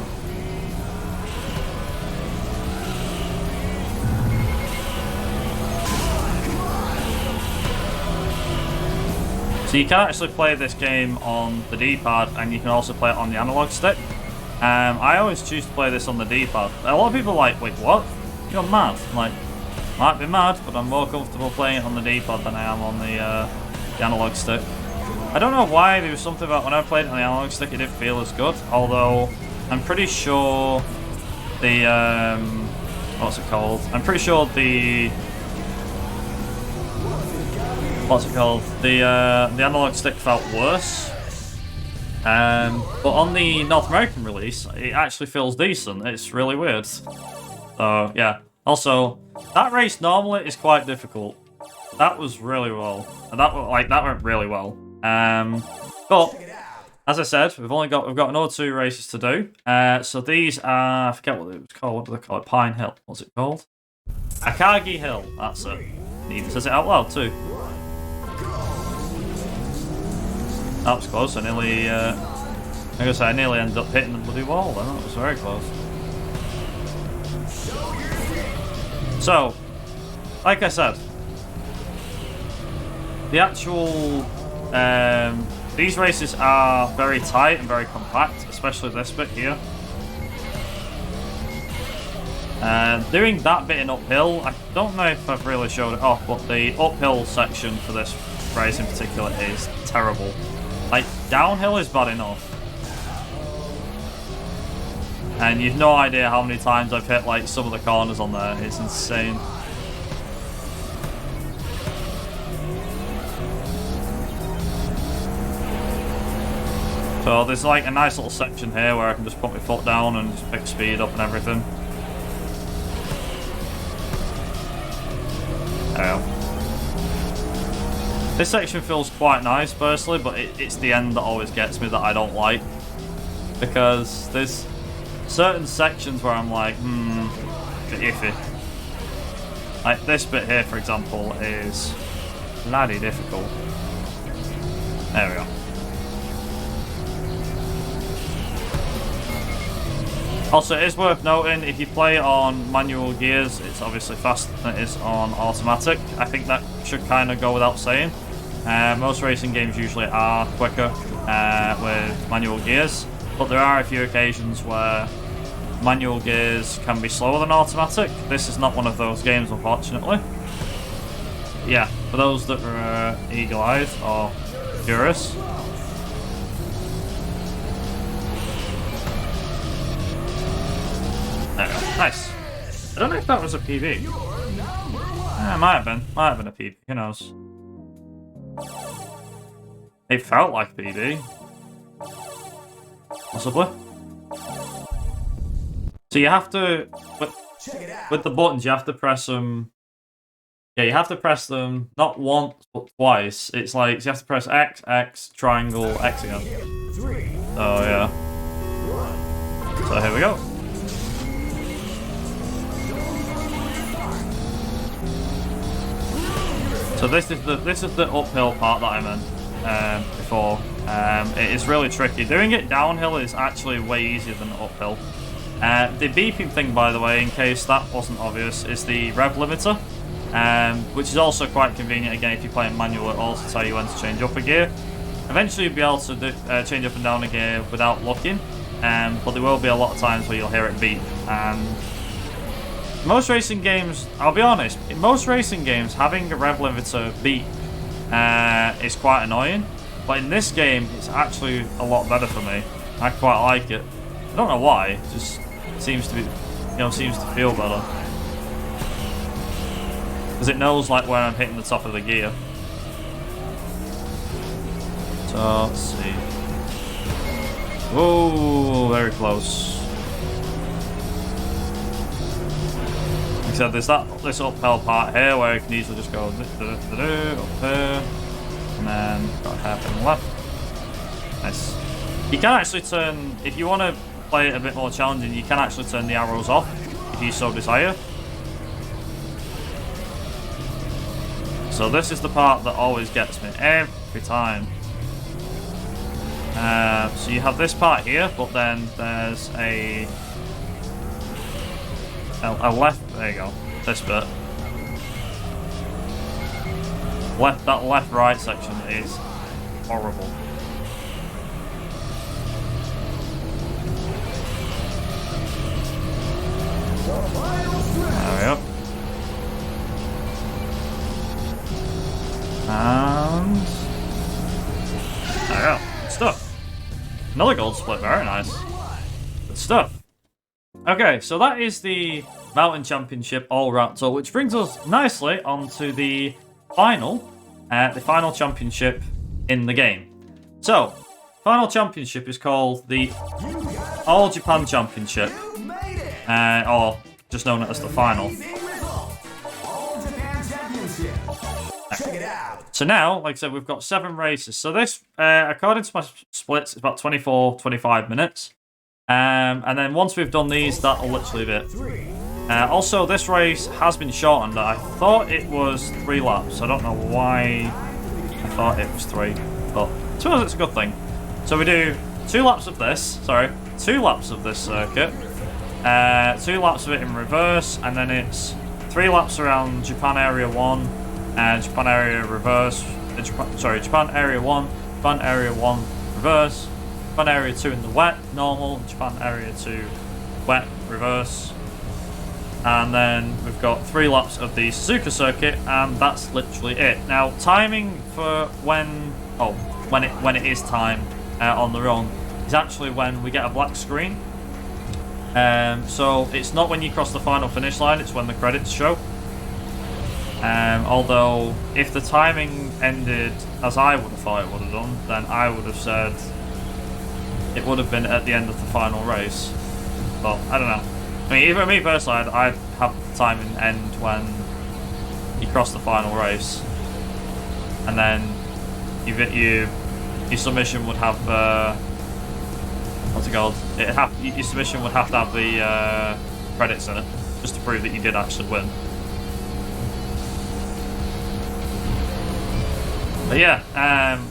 So you can actually play this game on the D-pad, and you can also play it on the analog stick. I always choose to play this on the D-pad. A lot of people are like, wait, what? You're mad. I'm like, might be mad, but I'm more comfortable playing it on the D-pad than I am on the analog stick. I don't know why, there was something about when I played it on the analog stick, it didn't feel as good. Although, I'm pretty sure the, what's it called? I'm pretty sure the... What's it called? The analog stick felt worse. But on the North American release, it actually feels decent. It's really weird. So, yeah. Also, that race normally is quite difficult. That was really well. That went really well. But as I said, we've got another 2 races to do. So these are, I forget what it was called. What do they call it? Pine Hill. What's it called? Akagi Hill. That's it. It even says it out loud too. That was close. I nearly, I nearly ended up hitting the bloody wall. Then that was very close. So, like I said, the actual these races are very tight and very compact, especially this bit here. Doing that bit in uphill, I don't know if I've really showed it off, but the uphill section for this race in particular is terrible. Like, downhill is bad enough. And you've no idea how many times I've hit, like, some of the corners on there. It's insane. So there's, like, a nice little section here where I can just put my foot down and just pick speed up and everything. There we go. This section feels quite nice, personally, but it's the end that always gets me that I don't like. Because there's certain sections where I'm like, a bit iffy. Like this bit here, for example, is bloody difficult. There we go. Also, it is worth noting, if you play on manual gears, it's obviously faster than it is on automatic. I think that should kind of go without saying. Most racing games usually are quicker with manual gears, but there are a few occasions where manual gears can be slower than automatic. This is not one of those games, unfortunately. Yeah, for those that are eagle-eyed or curious. There we go. Nice. I don't know if that was a PB. It might have been. Might have been a PB. Who knows? It felt like PB. Possibly. So you have to... With the buttons, you have to press them... Yeah, you have to press them not once, but twice. It's like, you have to press X, X, triangle, X again. So, yeah. So here we go. So this is the uphill part that I meant before. It is really tricky. Doing it downhill is actually way easier than uphill. The beeping thing, by the way, in case that wasn't obvious, is the Rev Limiter. which is also quite convenient. Again, if you're playing manual, it also tells you when to change up a gear. Eventually, you'll be able to change up and down a gear without looking, but there will be a lot of times where you'll hear it beep. And most racing games, I'll be honest, in most racing games, having a rev limiter beep is quite annoying. But in this game, it's actually a lot better for me. I quite like it. I don't know why. It just seems to be, seems to feel better. Because it knows like where I'm hitting the top of the gear. So let's see. Whoa, very close. Like I said, there's this uphill part here where you can easily just go up here, and then got a hairpin left. Nice. You can actually turn, if you want to play it a bit more challenging, you can actually turn the arrows off if you so desire. So this is the part that always gets me every time. So you have this part here, but then there's a left. There you go. This bit. That left-right section is horrible. There we go. And there we go. Good stuff. Another gold split, very nice. Good stuff. Okay, so that is the Mountain Championship all wrapped up, which brings us nicely onto the final championship in the game. So, final championship is called the All Japan Championship, or just known as the final. So now, like I said, we've got 7 races. So this, according to my splits, it's about 24, 25 minutes. And then once we've done these, that'll literally be it. Also, this race has been shortened. I thought it was 3 laps. I don't know why I thought it was 3, but I suppose it's a good thing. So we do 2 laps of this. Sorry, 2 laps of this circuit. 2 laps of it in reverse, and then it's 3 laps around Japan Area 1. Japan Area reverse, Japan Area 1, Japan Area 1 reverse, Japan Area 2 in the wet, normal, Japan Area 2 wet, reverse. And then we've got 3 laps of the Suzuka circuit, and that's literally it. Now, timing for when it is time on the run is actually when we get a black screen. So it's not when you cross the final finish line, it's when the credits show. Although, if the timing ended as I would have thought it would have done, then I would have said it would have been at the end of the final race. But, I don't know. I mean, even me personally, I'd have the timing end when you cross the final race. And then your submission would have, what's it called? Your submission would have to have the credits in it, just to prove that you did actually win. But yeah,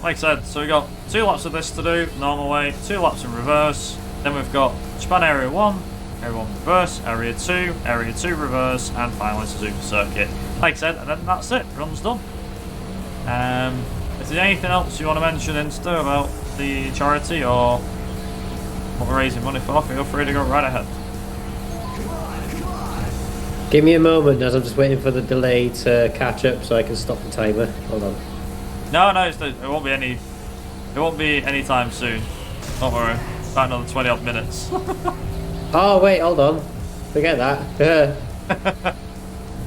like I said, so we've got 2 laps of this to do, normal way, 2 laps in reverse, then we've got Japan Area 1, Area 1 reverse, Area 2 reverse, and finally Suzuka circuit. Like I said, and then that's it, run's done. Is there anything else you want to mention, Insta, about the charity or what we're raising money for? Feel free to go right ahead. Give me a moment as I'm just waiting for the delay to catch up so I can stop the timer. Hold on. No, it won't be any. It won't be anytime soon. Don't worry. About another 20 odd minutes. Oh wait, hold on. Forget that.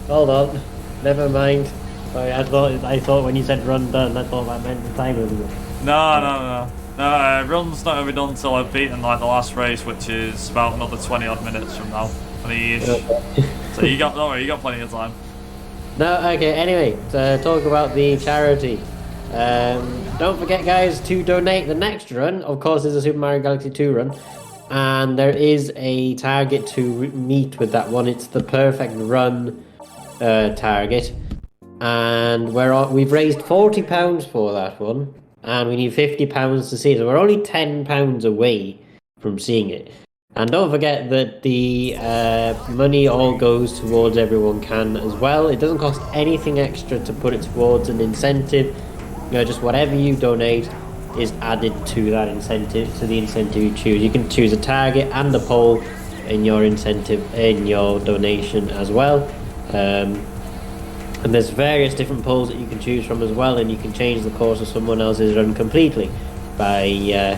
Hold on. Never mind. Sorry, I thought when you said run done, I thought that meant the timer was up. No. Run's not gonna be done until I've beaten like the last race, which is about another 20 odd minutes from now. 20-ish. So don't worry, you got plenty of time. No, okay. Anyway, to talk about the charity. Don't forget, guys, to donate the next run. Of course, there's a Super Mario Galaxy 2 run, and there is a target to meet with that one. It's the perfect run target, and we've raised £40 for that one, and we need £50 to see it. So we're only £10 away from seeing it. And don't forget that the money all goes towards Everyone Can as well. It doesn't cost anything extra to put it towards an incentive. Just whatever you donate is added to that incentive, to the incentive you choose. You can choose a target and a poll in your incentive, in your donation as well. And there's various different polls that you can choose from as well, and you can change the course of someone else's run completely by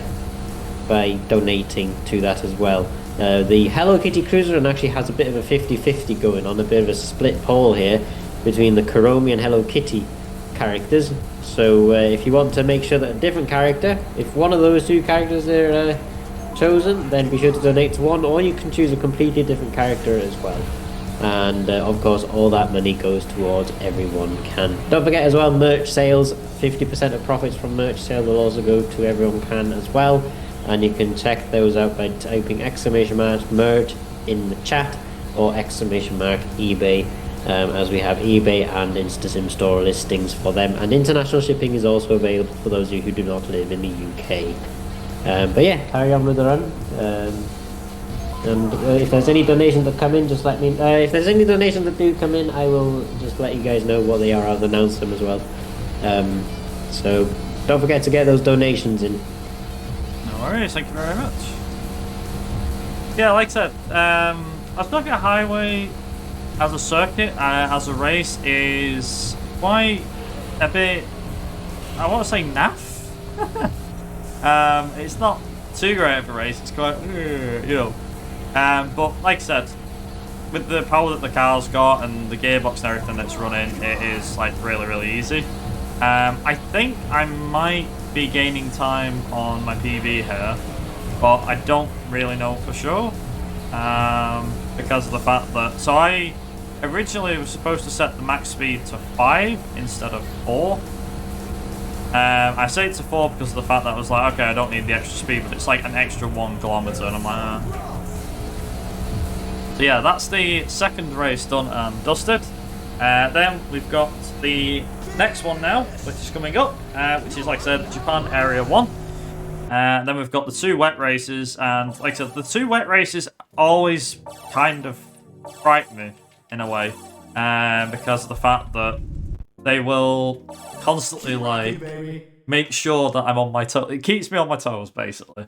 donating to that as well. The Hello Kitty Cruiser run actually has a bit of a 50-50 going on, a bit of a split poll here between the Kuromi and Hello Kitty characters. So if you want to make sure that a different character, if one of those two characters are chosen, then be sure to donate to one, or you can choose a completely different character as well. And of course, all that money goes towards Everyone Can. Don't forget as well, merch sales. 50% of profits from merch sales will also go to Everyone Can as well. And you can check those out by typing !merch in the chat or !eBay, as we have eBay and InstaSim store listings for them. And international shipping is also available for those of you who do not live in the UK. But yeah, carry on with the run. And if there's any donations that come in, just let me. If there's any donations that do come in, I will just let you guys know what they are. I'll announce them as well. So don't forget to get those donations in. No worries. Thank you very much. Yeah, like I said, Osaka Highway as a circuit, as a race, is quite a bit. I want to say naff. It's not too great of a race. It's quite, but like I said, with the power that the car's got and the gearbox and everything that's running, it is like really, really easy. I think I might be gaining time on my PB here, but I don't really know for sure, because of the fact that, so I originally was supposed to set the max speed to 5 instead of 4. I say it to 4 because of the fact that I was like, okay, I don't need the extra speed, but it's like an extra 1 kilometer, and I'm like, So yeah, that's the second race done and dusted. Then we've got the next one now, which is coming up, which is, like I said, Japan Area 1. Then we've got the 2 wet races, and like I said, the 2 wet races always kind of frighten me in a way, because of the fact that they will constantly like make sure that I'm on my toes. It keeps me on my toes, basically.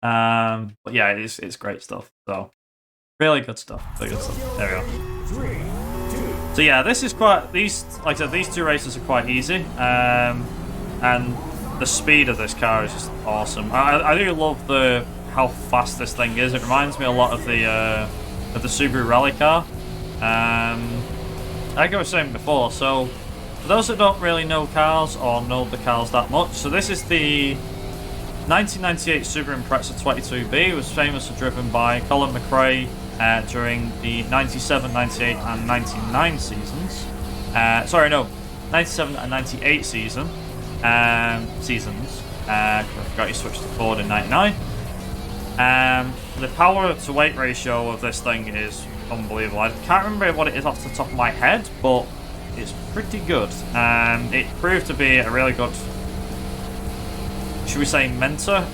But yeah, it's great stuff. So really good stuff. Really good stuff. There we go. So yeah, this is quite like I said, these 2 races are quite easy. And the speed of this car is just awesome. I do love how fast this thing is. It reminds me a lot of the Subaru Rally car. Like I was saying before, so for those that don't really know cars or know the cars that much, so this is the 1998 Subaru Impreza 22B. It was famously driven by Colin Mcrae during the 97, 98 and 99 seasons. 97 and 98 seasons. I forgot you switched to Ford in 99. The power to weight ratio of this thing is unbelievable. I can't remember what it is off the top of my head, but it's pretty good. It proved to be a really good, should we say, mentor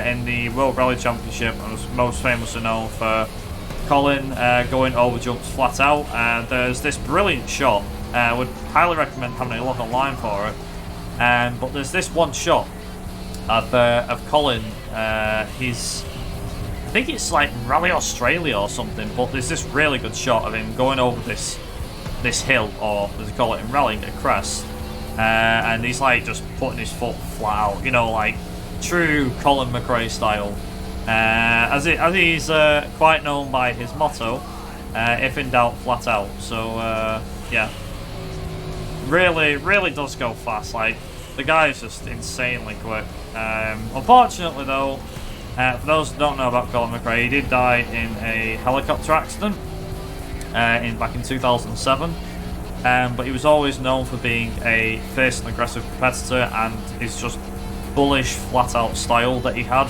in the World Rally Championship. I was most famously known for Colin going over jumps flat out. There's this brilliant shot. I would highly recommend having a look online for it. But there's this one shot of Colin. I think it's like Rally Australia or something, but there's this really good shot of him going over this hill, or as they call it in rallying, a crest, and he's like just putting his foot flat out, like true Colin Mcrae style, as he's quite known by his motto, if in doubt, flat out. So yeah, really does go fast. Like, the guy is just insanely quick. Unfortunately though, for those who don't know about Colin Mcrae, he did die in a helicopter accident back in 2007. But he was always known for being a fierce and aggressive competitor, and his just bullish, flat-out style that he had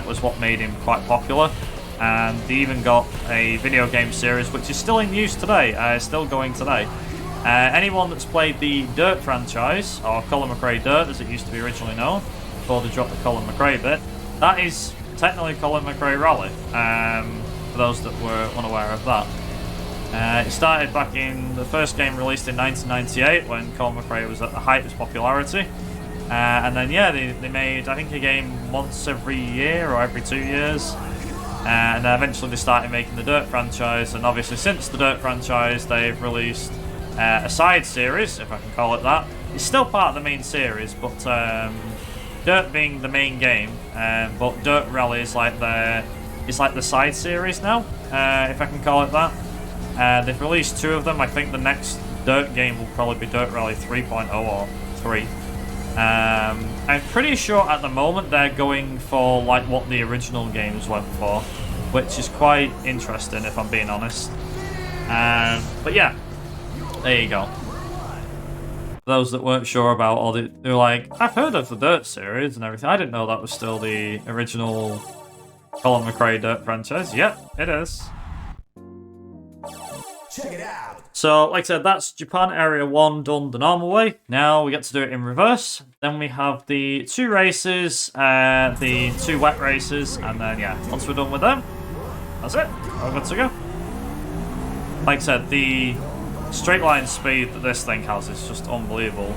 was what made him quite popular. And he even got a video game series which is still in use today, still going today. Anyone that's played the Dirt franchise, or Colin Mcrae Dirt as it used to be originally known, before they dropped the Colin Mcrae bit, that is technically Colin Mcrae Rally, for those that were unaware of that. It started back in the first game released in 1998 when Colin Mcrae was at the height of his popularity. And then, yeah, they made, I think, a game once every year or every 2 years. And eventually they started making the Dirt franchise. And obviously since the Dirt franchise, they've released a side series, if I can call it that. It's still part of the main series, but Dirt being the main game, but Dirt Rally is like the side series now, if I can call it that. They've released 2 of them. I think the next Dirt game will probably be Dirt Rally 3.0 or 3. I'm pretty sure at the moment they're going for like what the original games went for, which is quite interesting if I'm being honest. But yeah, there you go. Those that weren't sure about all the, they were like, I've heard of the Dirt series and everything. I didn't know that was still the original Colin McRae Dirt franchise. Yep, it is. Check it out. So, like I said, that's Japan Area 1 done the normal way. Now we get to do it in reverse. Then we have the 2 races, the 2 wet races, and then, yeah, once we're done with them, that's it. We're good to go. Like I said, the straight line speed that this thing has is just unbelievable.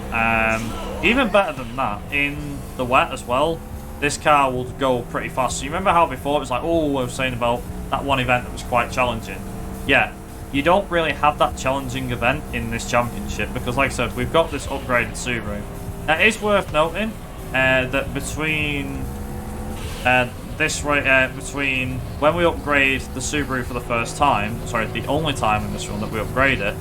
Even better than that, in the wet as well, this car will go pretty fast. So you remember how before it was like, oh, I was saying about that one event that was quite challenging. Yeah. You don't really have that challenging event in this championship because, like I said, we've got this upgraded Subaru. Now, it is worth noting that between between when we upgrade the Subaru for the first time, sorry, the only time in this run that we upgrade it,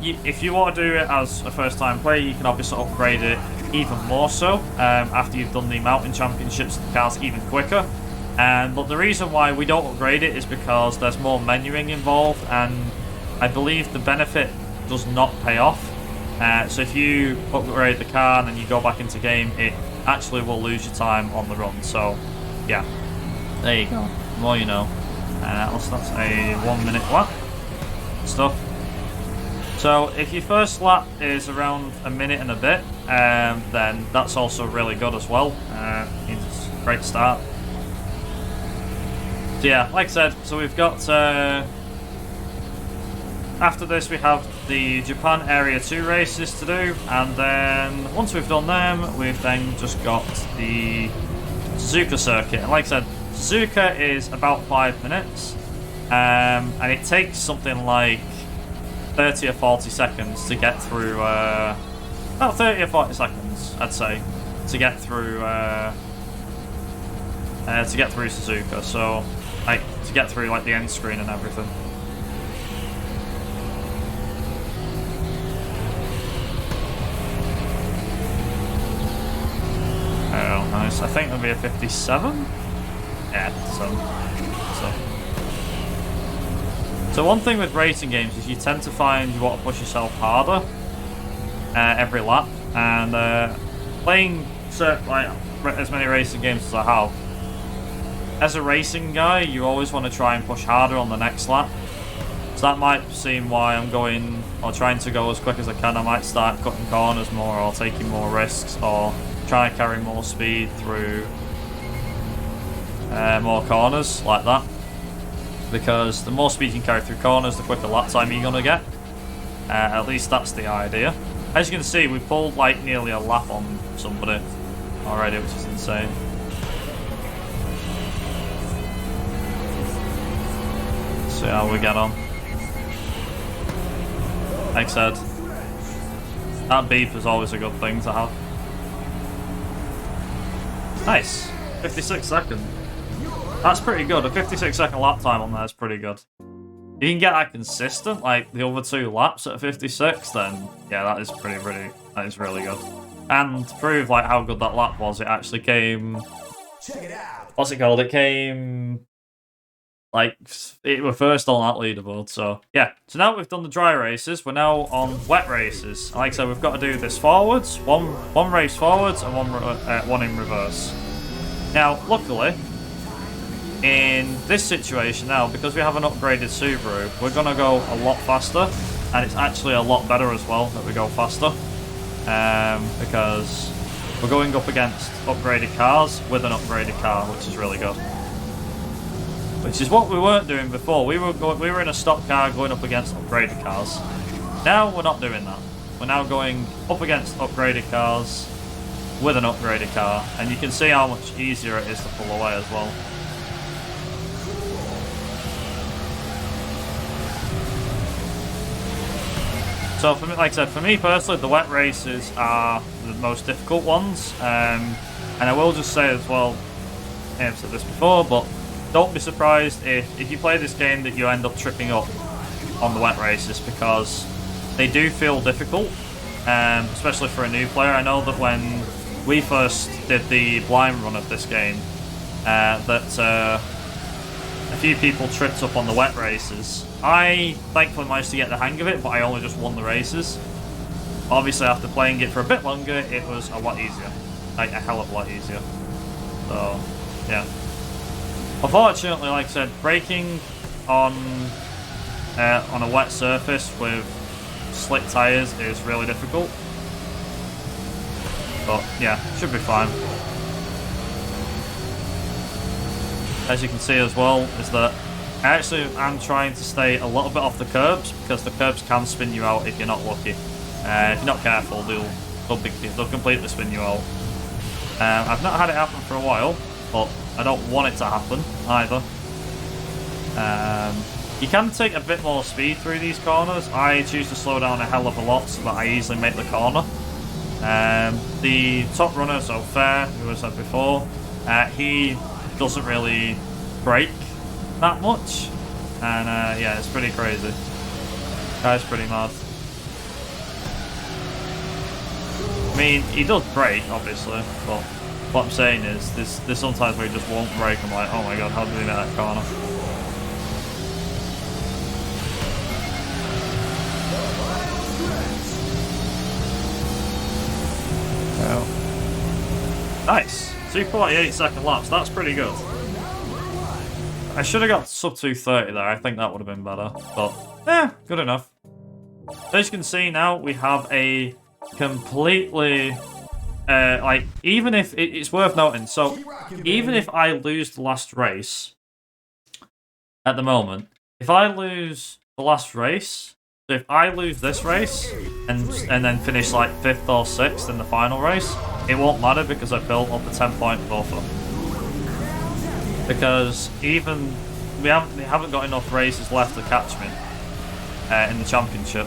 if you want to do it as a first-time player, you can obviously upgrade it even more so after you've done the mountain championships. The car's even quicker. But the reason why we don't upgrade it is because there's more menuing involved, and I believe the benefit does not pay off. So if you upgrade the car and then you go back into game, it actually will lose your time on the run. So, yeah, there you go. The more you know. That's a 1 minute lap stuff. So if your first lap is around a minute and a bit, then that's also really good as well. It's a great start. So yeah, like I said, so we've got, after this we have the Japan Area 2 races to do, and then once we've done them, we've then just got the Suzuka circuit. And like I said, Suzuka is about 5 minutes, and it takes something like 30 or 40 seconds to get through, about 30 or 40 seconds, I'd say, to get through Suzuka, so like to get through like the end screen and everything. Oh, nice. I think there'll be a 57. Yeah, so one thing with racing games is you tend to find you want to push yourself harder every lap, and playing like as many racing games as I have, as a racing guy, you always want to try and push harder on the next lap. So that might seem why I'm going, or trying to go as quick as I can. I might start cutting corners more, or taking more risks, or try and carry more speed through more corners, like that. Because the more speed you can carry through corners, the quicker lap time you're going to get. At least that's the idea. As you can see, we pulled like nearly a lap on somebody already, which is insane. See how we get on. Like I said, that beep is always a good thing to have. Nice. 56 seconds. That's pretty good. A 56-second lap time on there is pretty good. If you can get that consistent, like the other 2 laps at 56, then yeah, that is that is really good. And to prove like how good that lap was, it actually came. Check it out. What's it called? It came. Like, it were first on that leaderboard, so yeah. So now we've done the dry races, we're now on wet races. Like I said, we've got to do this forwards, one race forwards and one in reverse. Now, luckily, in this situation now, because we have an upgraded Subaru, we're going to go a lot faster, and it's actually a lot better as well that we go faster, because we're going up against upgraded cars with an upgraded car, which is really good. Which is what we weren't doing before. We were in a stock car going up against upgraded cars. Now we're not doing that. We're now going up against upgraded cars with an upgraded car, and you can see how much easier it is to pull away as well. So for me, like I said, for me personally, the wet races are the most difficult ones. And I will just say as well, I've said this before, but don't be surprised if you play this game that you end up tripping up on the wet races, because they do feel difficult, especially for a new player. I know that when we first did the blind run of this game, that a few people tripped up on the wet races. I thankfully managed to get the hang of it, but I only just won the races. Obviously, after playing it for a bit longer, it was a lot easier. Like, a hell of a lot easier. So, yeah. Unfortunately, like I said, braking on a wet surface with slick tyres is really difficult. But, yeah, should be fine. As you can see as well, is that I actually am trying to stay a little bit off the curbs, because the curbs can spin you out if you're not lucky. If you're not careful, they'll completely spin you out. I've not had it happen for a while, but I don't want it to happen either. You can take a bit more speed through these corners. I choose to slow down a hell of a lot so that I easily make the corner. The top runner, so Fair, who I said before, he doesn't really brake that much, and yeah, it's pretty crazy. Guy's pretty mad. I mean, he does brake, obviously, but what I'm saying is, there's sometimes where he just won't brake. I'm like, oh my god, how did he make that corner? Well, nice. 2:48 second laps, that's pretty good. I should have got sub 2:30 there, I think that would have been better, but yeah, good enough. As you can see now, we have a completely, like, even if, it's worth noting, so even if I lose the last race, at the moment, if I lose the last race, so if I lose this race, and then finish like 5th or 6th in the final race, it won't matter because I've built up a 10-point buffer. Because even, we haven't got enough races left to catch me in the championship.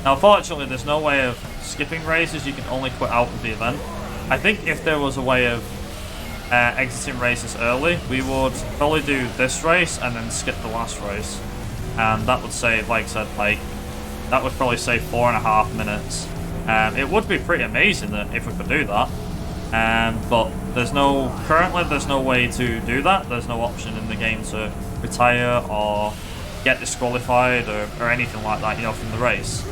Now, fortunately, there's no way of skipping races. You can only quit out of the event. I think if there was a way of exiting races early, we would probably do this race and then skip the last race. And that would save, like I said, like, that would probably save 4.5 minutes. It would be pretty amazing that if we could do that. But currently there's no way to do that. There's no option in the game to retire or get disqualified or anything like that, you know, from the race.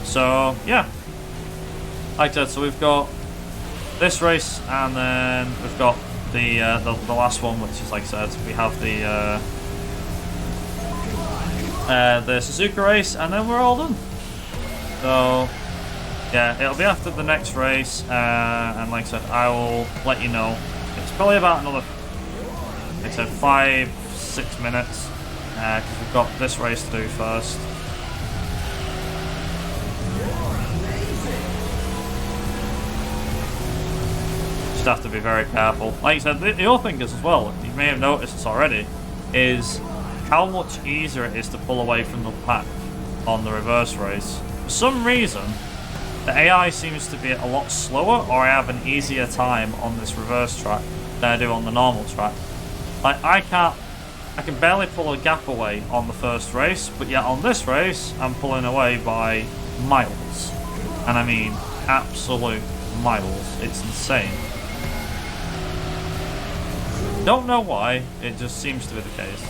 So yeah, like I said, so we've got this race, and then we've got the last one, which is, like I said, we have the Suzuka race, and then we're all done. So yeah, it'll be after the next race, and like I said, I will let you know. It's probably about another, like I said, 5-6 minutes, because we've got this race to do first. Just have to be very careful. Like I said, the other thing is as well, you may have noticed this already, is how much easier it is to pull away from the pack on the reverse race. For some reason, the AI seems to be a lot slower, or I have an easier time on this reverse track than I do on the normal track. Like, I can barely pull a gap away on the first race, but yet on this race, I'm pulling away by miles. And I mean, absolute miles. It's insane. Don't know why, it just seems to be the case.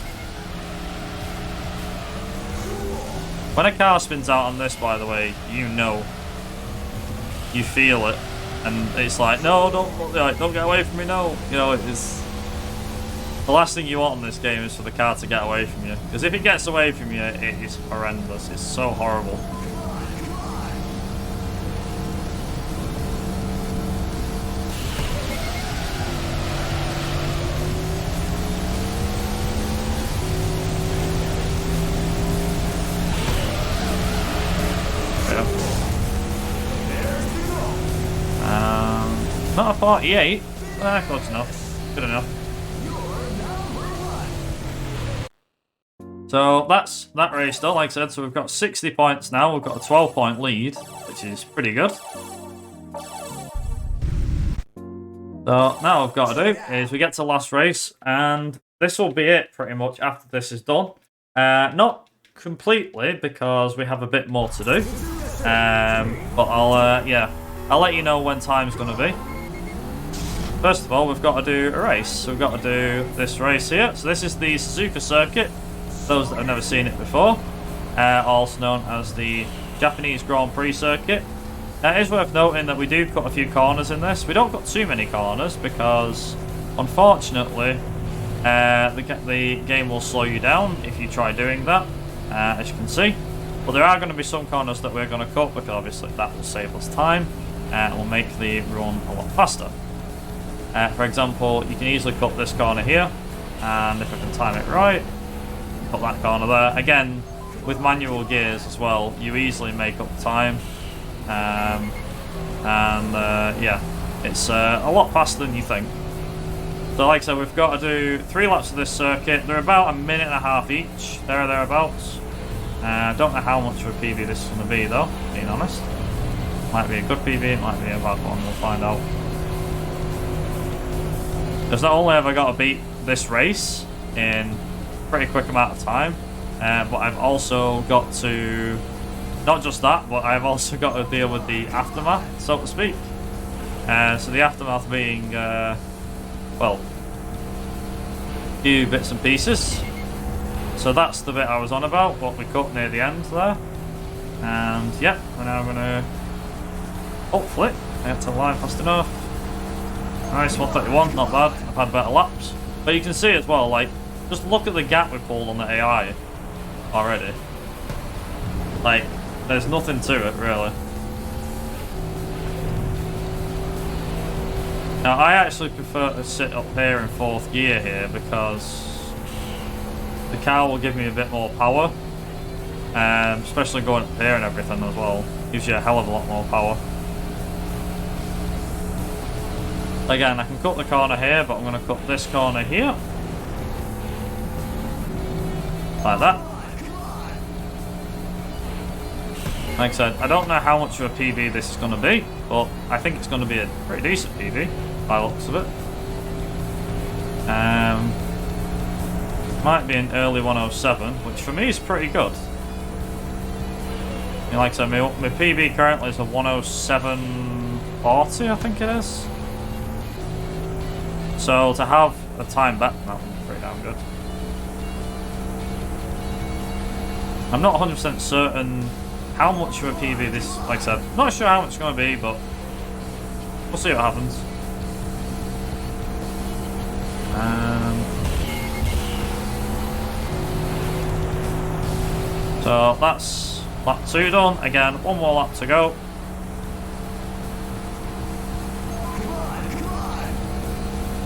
When a car spins out on this, by the way, you know. You feel it. And it's like, no, don't get away from me, no. You know, it's... The last thing you want in this game is for the car to get away from you. Because if it gets away from you, it is horrendous. It's so horrible. Not a 48. Close enough. Good enough. So that's that race done, like I said. So we've got 60 points now. We've got a 12-point lead, which is pretty good. So now what we've got to do is we get to the last race, and this will be it pretty much after this is done. Not completely, because we have a bit more to do. But I'll let you know when time's going to be. First of all, we've got to do a race. So we've got to do this race here. So this is the Suzuka circuit. Those that have never seen it before, also known as the Japanese Grand Prix circuit. Now, it is worth noting that we do cut a few corners in this. We don't cut too many corners because, unfortunately, the game will slow you down if you try doing that, as you can see. But there are going to be some corners that we're going to cut because obviously that will save us time and will make the run a lot faster. For example, you can easily cut this corner here, and if I can time it right, cut that corner there. Again, with manual gears as well, you easily make up time. Yeah, it's a lot faster than you think. So like I said, we've got to do 3 laps of this circuit. They're about 1.5 minutes each, there or thereabouts. I don't know how much of a PB this is going to be though, being honest. Might be a good PB, it might be a bad one, we'll find out. Because not only have I got to beat this race in a pretty quick amount of time, but I've also got to, not just that, but I've also got to deal with the aftermath, so to speak. So the aftermath being, well, a few bits and pieces. So that's the bit I was on about, what we cut near the end there. And yeah, we're now going to, hopefully, get to line fast enough. Nice, 131, not bad. I've had better laps. But you can see as well, like, just look at the gap we pulled on the AI already. Like, there's nothing to it, really. Now, I actually prefer to sit up here in 4th gear here because the car will give me a bit more power. Especially going up here and everything as well. Gives you a hell of a lot more power. Again, I can cut the corner here, but I'm going to cut this corner here. Like that. Like I said, I don't know how much of a PB this is going to be, but I think it's going to be a pretty decent PB, by the looks of it. Might be an early 107, which for me is pretty good. Like I said, my PB currently is a 107.40, I think it is. So to have a time back, that would be pretty damn good. I'm not 100% certain how much of a PB this, like I said, not sure how much it's going to be, but we'll see what happens. So that's lap 2 done. Again, 1 more lap to go.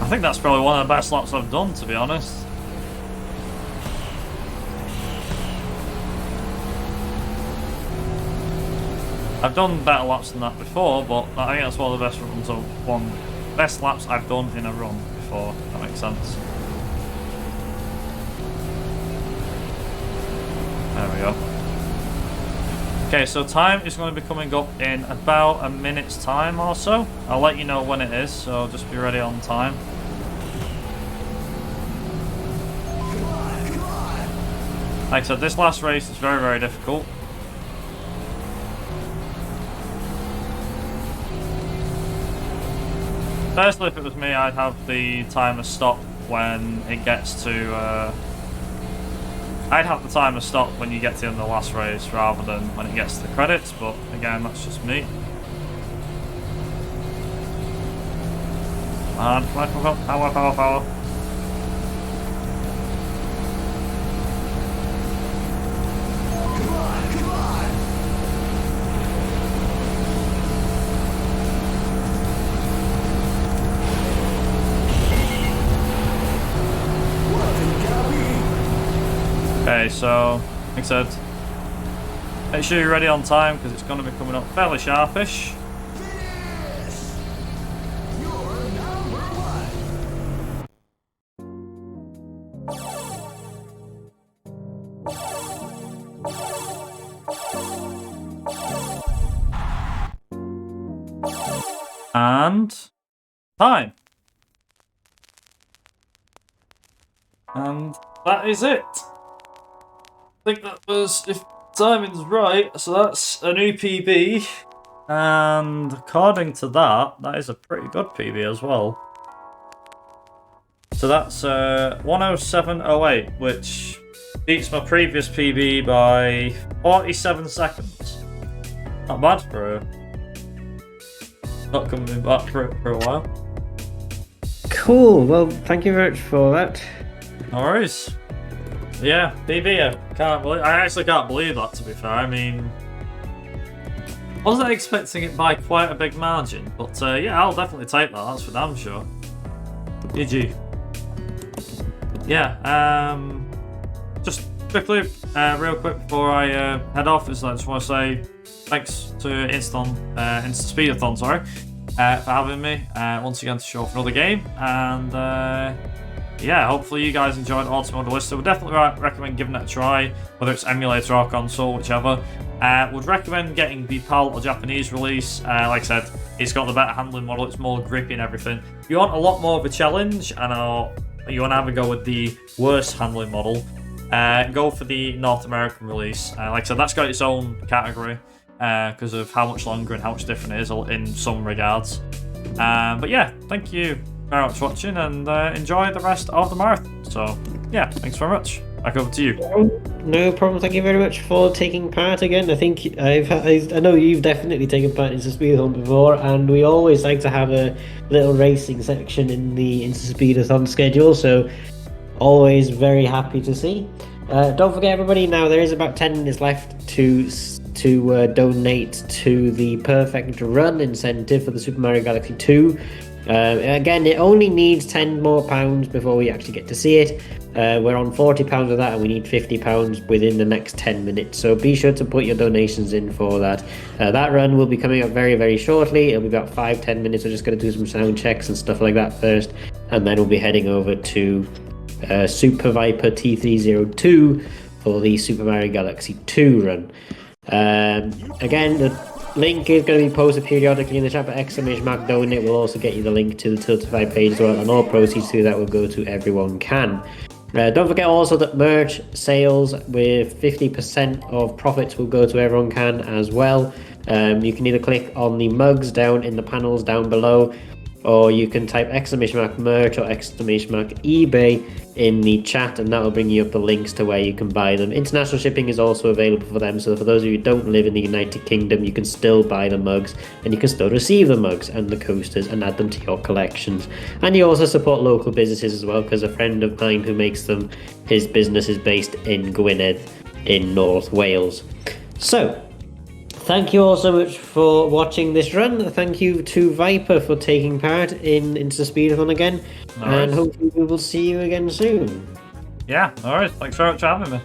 I think that's probably one of the best laps I've done, to be honest. I've done better laps than that before, but I think that's one of the best runs best laps I've done in a run before, if that makes sense. There we go. Okay, so time is going to be coming up in about a minute's time or so. I'll let you know when it is, so just be ready on time. Like I said, this last race is very, very difficult. Personally, if it was me, I'd have the timer stop when it gets to... I'd have the timer stop when you get to the end of the last race rather than when it gets to the credits, but again, that's just me. And power. Okay, so, like I said, make sure you're ready on time because it's going to be coming up fairly sharpish. And time. And that is it. I think that was, if timing's right, so that's a new PB. And according to that, that is a pretty good PB as well. So that's 107.08, which beats my previous PB by 47 seconds. Not bad for not coming back for a while. Cool. Well, thank you very much for that. No worries. Yeah, PB. I actually can't believe that. To be fair, I mean, wasn't expecting it by quite a big margin, but yeah, I'll definitely take that. That's for damn sure. GG. Yeah. Just quickly, real quick before I head off, I just want to say thanks to InstaSpeedathon, sorry, for having me once again to show off another game, and yeah, hopefully you guys enjoyed Modellista. Would definitely recommend giving it a try, whether it's emulator or console, whichever. Would recommend getting the PAL or Japanese release. Like I said, it's got the better handling model, it's more grippy and everything. If you want a lot more of a challenge, and you want to have a go with the worst handling model, go for the North American release. Like I said, that's got its own category because of how much longer and how much different it is in some regards. But yeah, thank you very much for watching, and enjoy the rest of the marathon. So yeah, thanks very much. Back over to you. No problem. Thank you very much for taking part again. I think I know you've definitely taken part in InstaSpeedathon before, and we always like to have a little racing section in the InstaSpeedathon schedule, so always very happy to see. Don't forget, everybody, now there is about 10 minutes left to donate to the Perfect Run incentive for the Super Mario Galaxy 2. Again, it only needs £10 more before we actually get to see it. We're on £40 of that, and we need £50 within the next 10 minutes. So be sure to put your donations in for that. That run will be coming up very, very shortly. It'll be about 5-10 minutes. We're just going to do some sound checks and stuff like that first, and then we'll be heading over to Super Viper T302 for the Super Mario Galaxy 2 run. Again, the link is going to be posted periodically in the chat, but !donate will also get you the link to the Tiltify page as well, and all proceeds through that will go to EveryoneCan. Don't forget also that merch sales with 50% of profits will go to EveryoneCan as well. You can either click on the mugs down in the panels down below, or you can type !merch or !eBay in the chat, and that will bring you up the links to where you can buy them. International shipping is also available for them, so for those of you who don't live in the United Kingdom, you can still buy the mugs, and you can still receive the mugs and the coasters and add them to your collections. And you also support local businesses as well, because a friend of mine who makes them, his business is based in Gwynedd in North Wales. So thank you all so much for watching this run. Thank you to Viper for taking part in InstaSpeedathon again. And hopefully we will see you again soon. Yeah, alright. Thanks very much for having me.